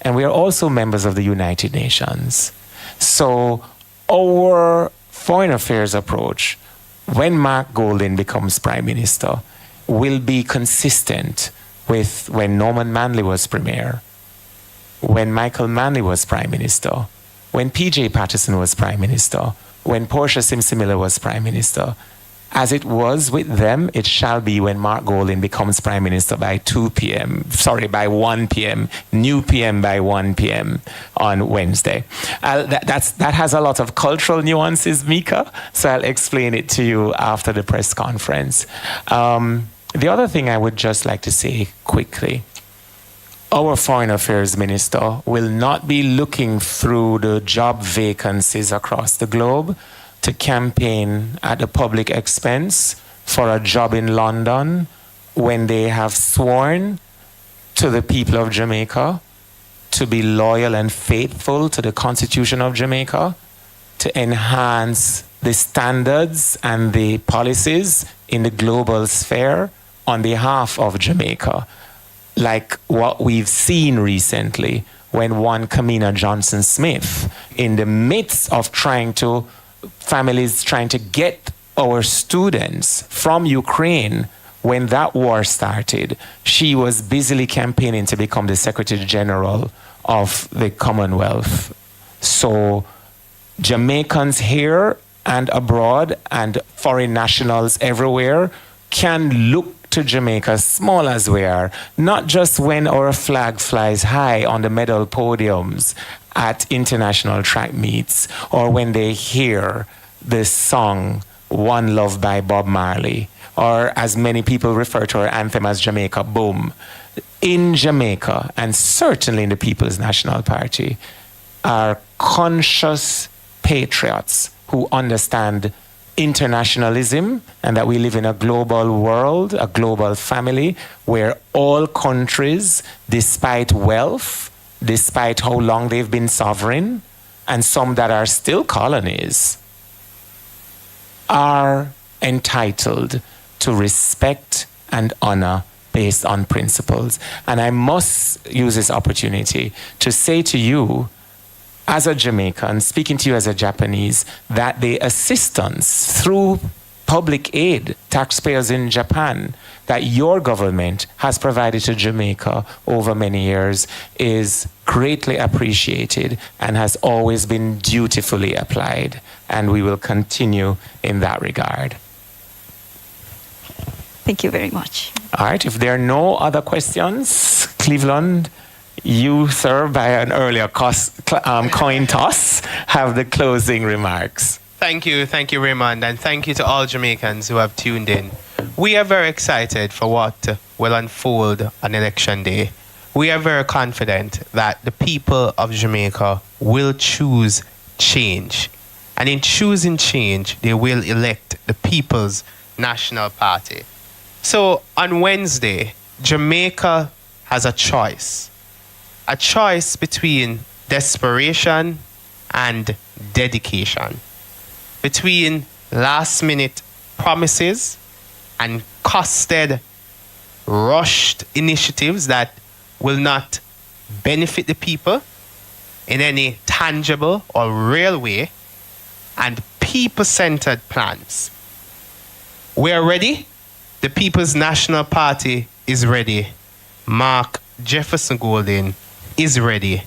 And we are also members of the United Nations. So our foreign affairs approach, when Mark Golding becomes Prime Minister, will be consistent with when Norman Manley was Premier, when Michael Manley was Prime Minister, when P.J. Patterson was Prime Minister, when Portia Simpson-Miller was Prime Minister. As it was with them, it shall be when Mark Golding becomes Prime Minister by 1 p.m., new PM by 1 p.m. on Wednesday. That has a lot of cultural nuances, Mika, so I'll explain it to you after the press conference. The other thing I would just like to say quickly, our Foreign Affairs Minister will not be looking through the job vacancies across the globe to campaign at the public expense for a job in London when they have sworn to the people of Jamaica to be loyal and faithful to the Constitution of Jamaica, to enhance the standards and the policies in the global sphere on behalf of Jamaica, like what we've seen recently when one Kamina Johnson-Smith, in the midst of families trying to get our students from Ukraine, when that war started, she was busily campaigning to become the Secretary General of the Commonwealth. So Jamaicans here and abroad and foreign nationals everywhere can look to Jamaica, small as we are, not just when our flag flies high on the medal podiums at international track meets, or when they hear the song One Love by Bob Marley, or as many people refer to our anthem as Jamaica Boom. In Jamaica, and certainly in the People's National Party, are conscious patriots who understand internationalism and that we live in a global world, a global family, where all countries, despite wealth, despite how long they've been sovereign, and some that are still colonies, are entitled to respect and honor based on principles. And I must use this opportunity to say to you, as a Jamaican, speaking to you as a Japanese, that the assistance through public aid, taxpayers in Japan, that your government has provided to Jamaica over many years is greatly appreciated and has always been dutifully applied. And we will continue in that regard. Thank you very much. All right, if there are no other questions, Cleveland, you, sir, by an earlier coin toss, have the closing remarks. Thank you, Raymond, and thank you to all Jamaicans who have tuned in. We are very excited for what will unfold on election day. We are very confident that the people of Jamaica will choose change. And in choosing change, they will elect the People's National Party. So on Wednesday, Jamaica has a choice between desperation and dedication, between last-minute promises and costed, rushed initiatives that will not benefit the people in any tangible or real way, and people-centered plans. We are ready. The People's National Party is ready. Mark Jefferson Golden is ready.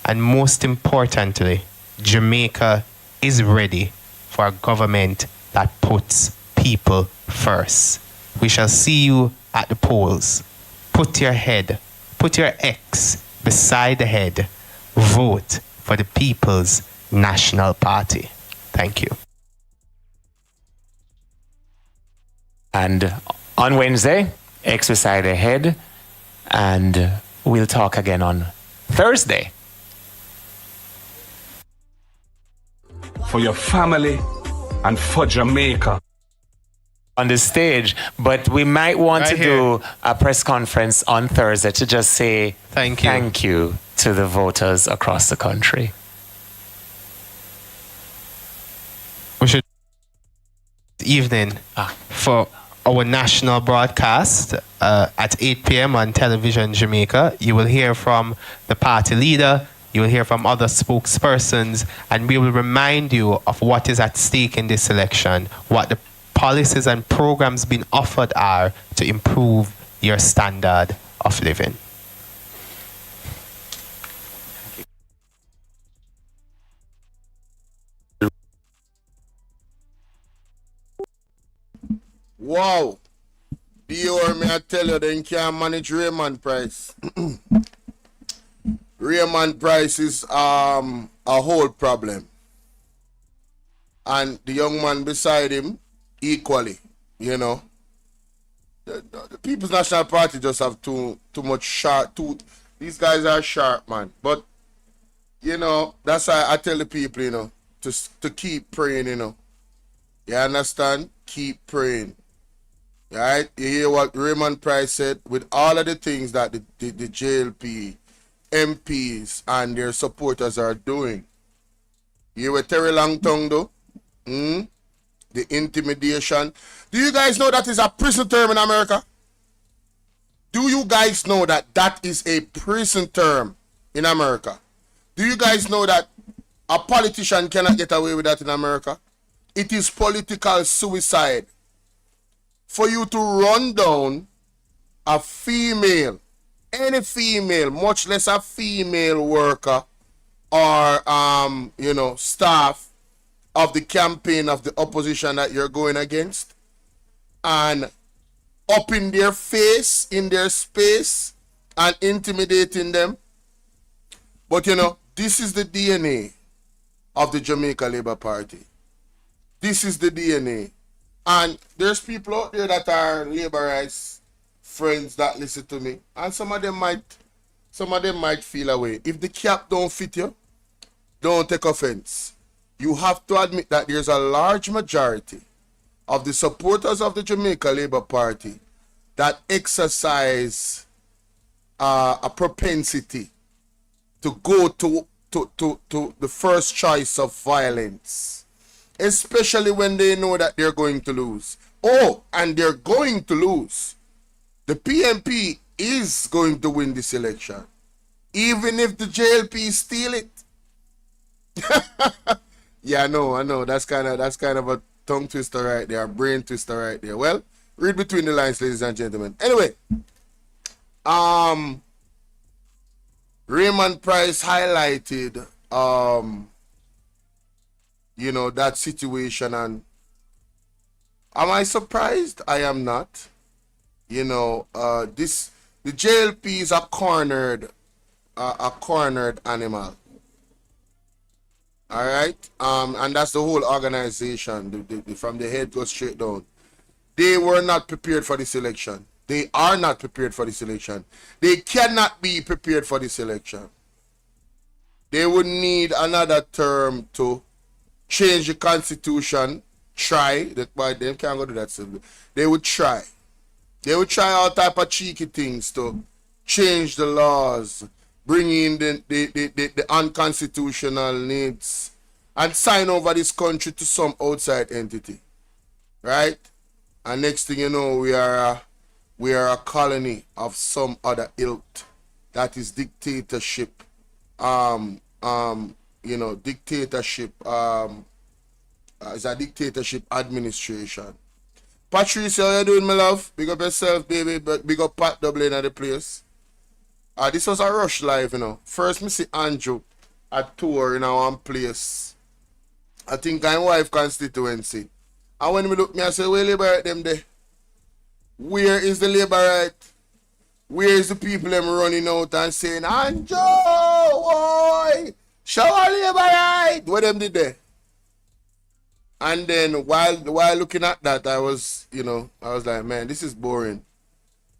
And most importantly, Jamaica is ready for a government that puts people first. We shall see you at the polls. Put your X beside the head. Vote for the People's National Party. Thank you. And on Wednesday, X beside the head, and we'll talk again on Thursday. For your family and for Jamaica. On the stage, but we might want Right to do a press conference on Thursday to just say Thank you to the voters across the country. We should evening for our national broadcast at 8 p.m. on Television Jamaica. You will hear from the party leader, you will hear from other spokespersons, and we will remind you of what is at stake in this election, what the policies and programs being offered are to improve your standard of living. Wow. BVR, may I tell you, they can't manage Raymond Price. Raymond Price is a whole problem. And the young man beside him, equally, you know. The People's National Party just have too much sharp. These guys are sharp, man. But, you know, that's why I tell the people, you know, to keep praying, you know. You understand? Keep praying. Right? You hear what Raymond Price said? With all of the things that the JLP, MPs, and their supporters are doing. You hear what Terry Longtongue do? The intimidation. Do you guys know that is a prison term in America? Do you guys know that that is a prison term in America? Do you guys know that a politician cannot get away with that in America? It is political suicide. For you to run down a female, any female, much less a female worker or, you know, staff of the campaign of the opposition that you're going against, and up in their face, in their space, and intimidating them. But, you know, this is the DNA of the Jamaica Labour Party. This is the DNA. And there's people out there that are labor rights friends that listen to me, and some of them might feel away. If the cap don't fit you, don't take offense. You have to admit that there's a large majority of the supporters of the Jamaica Labour Party that exercise a propensity to go to the first choice of violence. Especially when they know that they're going to lose. Oh, and they're going to lose. The PNP is going to win this election, even if the JLP steal it. Yeah, I know. That's kind of a tongue twister right there, a brain twister right there. Well, read between the lines, ladies and gentlemen. Anyway, Raymond Price highlighted that situation, and am I surprised? I am not. The JLP is a cornered animal. All right, and that's the whole organization. From the head goes straight down. They were not prepared for this election. They are not prepared for this election. They cannot be prepared for this election. They would need another term to change the constitution. Try that, why they can't go do that. They would try. They would try all type of cheeky things to change the laws, bring in the unconstitutional needs, and sign over this country to some outside entity, right? And next thing you know, we are a colony of some other ilk that is dictatorship. Dictatorship. It's a dictatorship administration. Patricia, how you doing, my love? Big up yourself, baby. Big up Pat Dublin at the place. This was a rush live, First, me see Andrew at tour in our place. I think I'm wife constituency. And when me look, me I say, where labor right them there? Where is the labor right? Where is the people them running out and saying, Andrew, boy, show our labor right? What them did there? And then while looking at that, I was like, man, this is boring.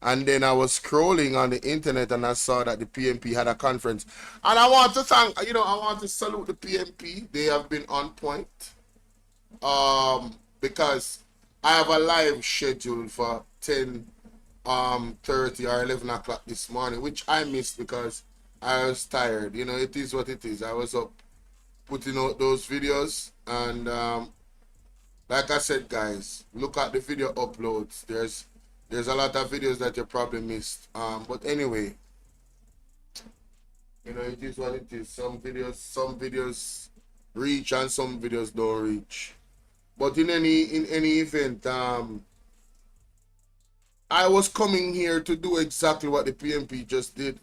And then I was scrolling on the internet and I saw that the PNP had a conference. And I want to salute the PNP. They have been on point. Because I have a live schedule for 10:30 or 11 o'clock this morning, which I missed because I was tired. It is what it is. I was up putting out those videos, and like I said, guys, look at the video uploads. There's a lot of videos that you probably missed. But anyway, it is what it is. Some videos reach and some videos don't reach. But in any event, I was coming here to do exactly what the PNP just did.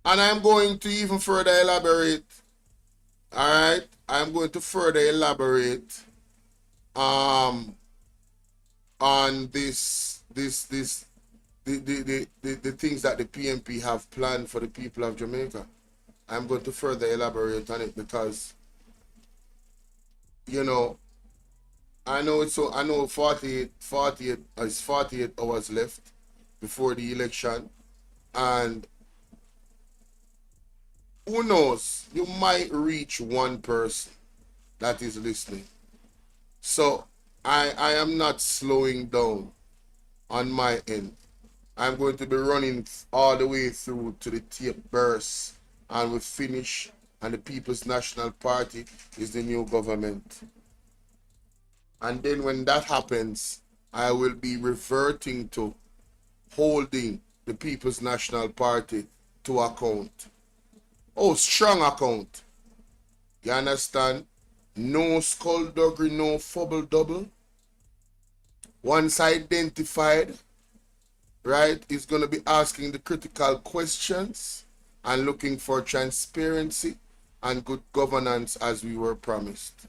And I'm going to even further elaborate. Alright? I'm going to further elaborate on the things that the PNP have planned for the people of Jamaica. I'm going to further elaborate on it because I know 48 hours left before the election, and who knows, you might reach one person that is listening. So I am not slowing down on my end. I'm going to be running all the way through to the tape burst, and we finish, and the People's National Party is the new government. And then when that happens, I will be reverting to holding the People's National Party to account. Oh, strong account. You understand? No skullduggery, no fubble double. Once identified, right, is going to be asking the critical questions and looking for transparency and good governance as we were promised.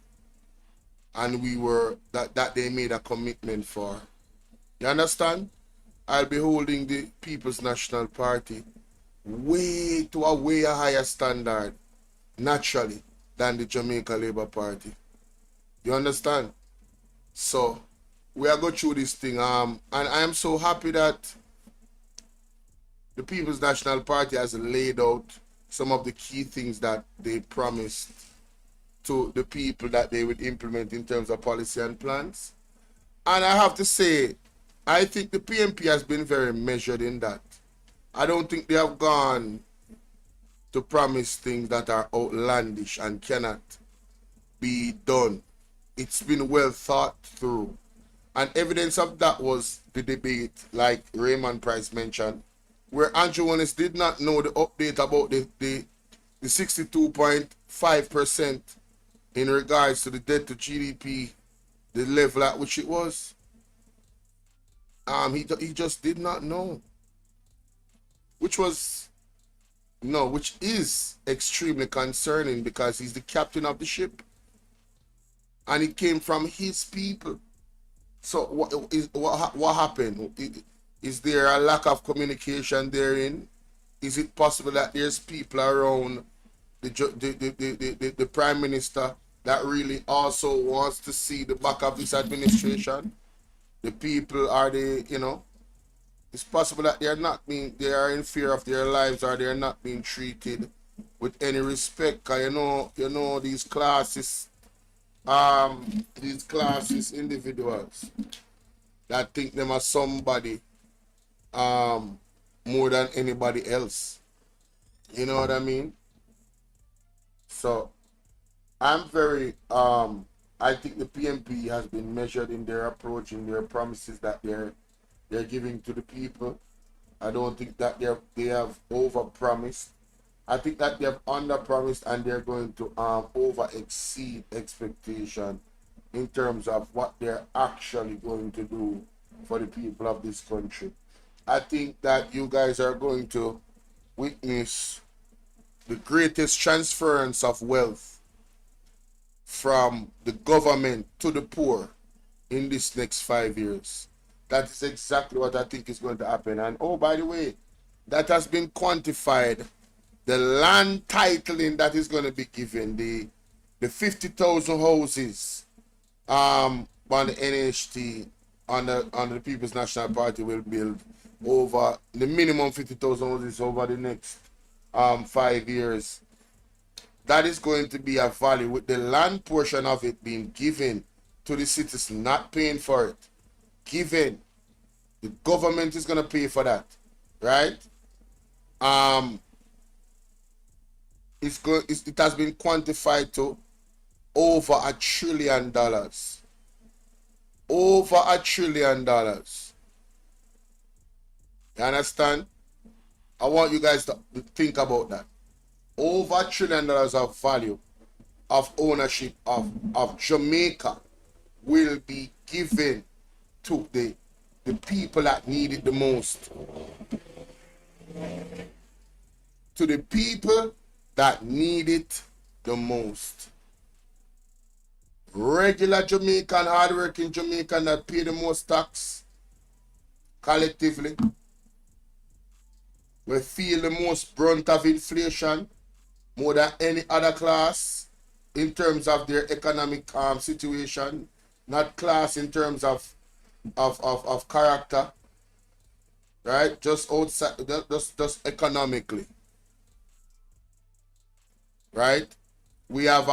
And we were, that they made a commitment for. You understand? I'll be holding the People's National Party way a higher standard, naturally, than the Jamaica Labour Party. You understand? So, we are going through this thing. And I am so happy that the People's National Party has laid out some of the key things that they promised to the people that they would implement in terms of policy and plans. And I have to say, I think the PNP has been very measured in that. I don't think they have gone to promise things that are outlandish and cannot be done. It's been well thought through. And evidence of that was the debate, like Raymond Price mentioned, where Andrew Wallace did not know the update about the 62.5% in regards to the debt to GDP, the level at which it was. He just did not know, which is extremely concerning because he's the captain of the ship, and it came from his people. So what happened? Is there a lack of communication therein? Is it possible that there's people around the prime minister that really also wants to see the back of this administration? The people are it's possible that they are in fear of their lives, or they are not being treated with any respect. Cause these classes individuals that think them as somebody more than anybody else. You know what I mean? So I'm very I think the PNP has been measured in their approach, in their promises that they're giving to the people. I don't think that they have over promised. I think that they have under promised, and they're going to over exceed expectation in terms of what they're actually going to do for the people of this country. I think that you guys are going to witness the greatest transference of wealth from the government to the poor in this next 5 years. That is exactly what I think is going to happen. And oh, by the way, that has been quantified. The land titling that is going to be given, the 50,000 houses on the NHT, on the People's National Party will build over the minimum 50,000 houses over the next 5 years. That is going to be a value, with the land portion of it being given to the citizens, not paying for it. Given. The government is going to pay for that. Right? It has been quantified to over $1 trillion. Over $1 trillion. You understand? I want you guys to think about that. Over $1 trillion of value of ownership of Jamaica will be given to the people that need it the most. To the people that need it the most. Regular Jamaican, hardworking Jamaican that pay the most tax collectively will feel the most brunt of inflation more than any other class in terms of their economic situation, not class in terms of character, right? Just outside, just economically, right? We are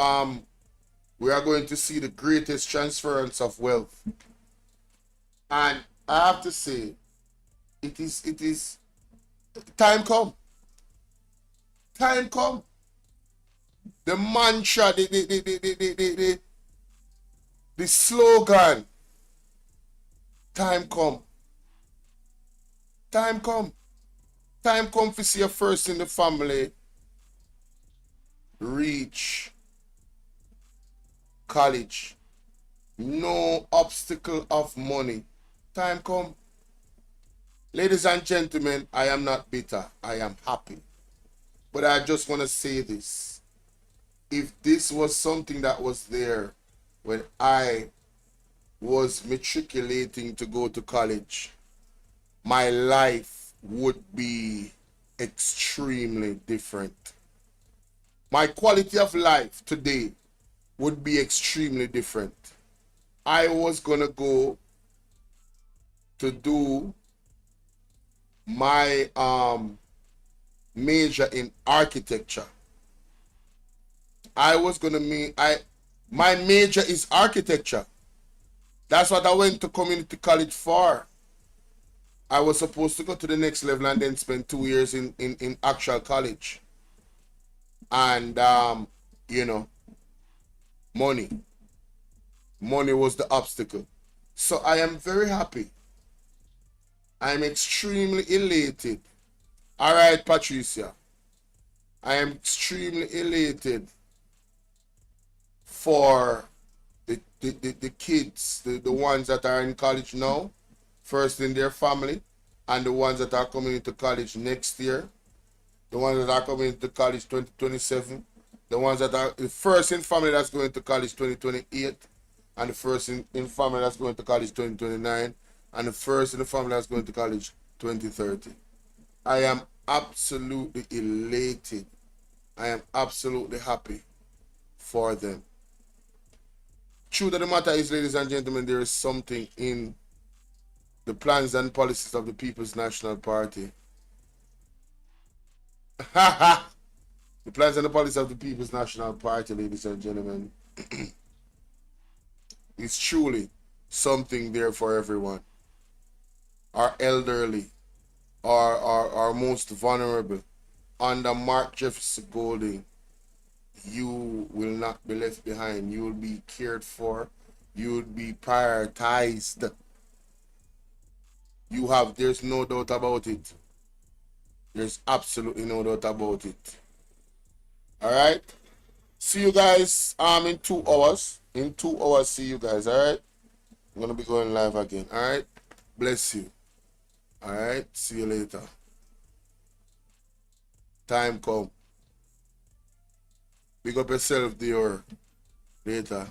going to see the greatest transference of wealth, and I have to say, it is time come. The mantra, the slogan, time come. Time come to see a first in the family reach college. No obstacle of money. Time come. Ladies and gentlemen, I am not bitter. I am happy. But I just want to say this. If this was something that was there when I was matriculating to go to college, my life would be extremely different. My quality of life today would be extremely different. I was going to go to do my major in architecture. My major is architecture. That's what I went to community college for. I was supposed to go to the next level and then spend 2 years in actual college. And money was the obstacle. So I am very happy. I'm extremely elated. All right, Patricia. I am extremely elated for the kids, the ones that are in college now, first in their family, and the ones that are coming into college next year, the ones that are coming into college 2027, the ones that are the first in family that's going to college 2028, and the first in family that's going to college 2029, and the first in the family that's going to college 2030. I am absolutely elated. I am absolutely happy for them. Truth of the matter is, ladies and gentlemen, there is something in the plans and policies of the People's National Party. The plans and the policies of the People's National Party, ladies and gentlemen, is truly something there for everyone. Our elderly, our most vulnerable, under Mark Jefferson Golding, you will not be left behind. You will be cared for. You will be prioritized. There's no doubt about it. There's absolutely no doubt about it. Alright? See you guys in 2 hours. In 2 hours, see you guys, alright? I'm gonna be going live again, alright? Bless you. Alright? See you later. Time come. Big up yourself, Dior. Later.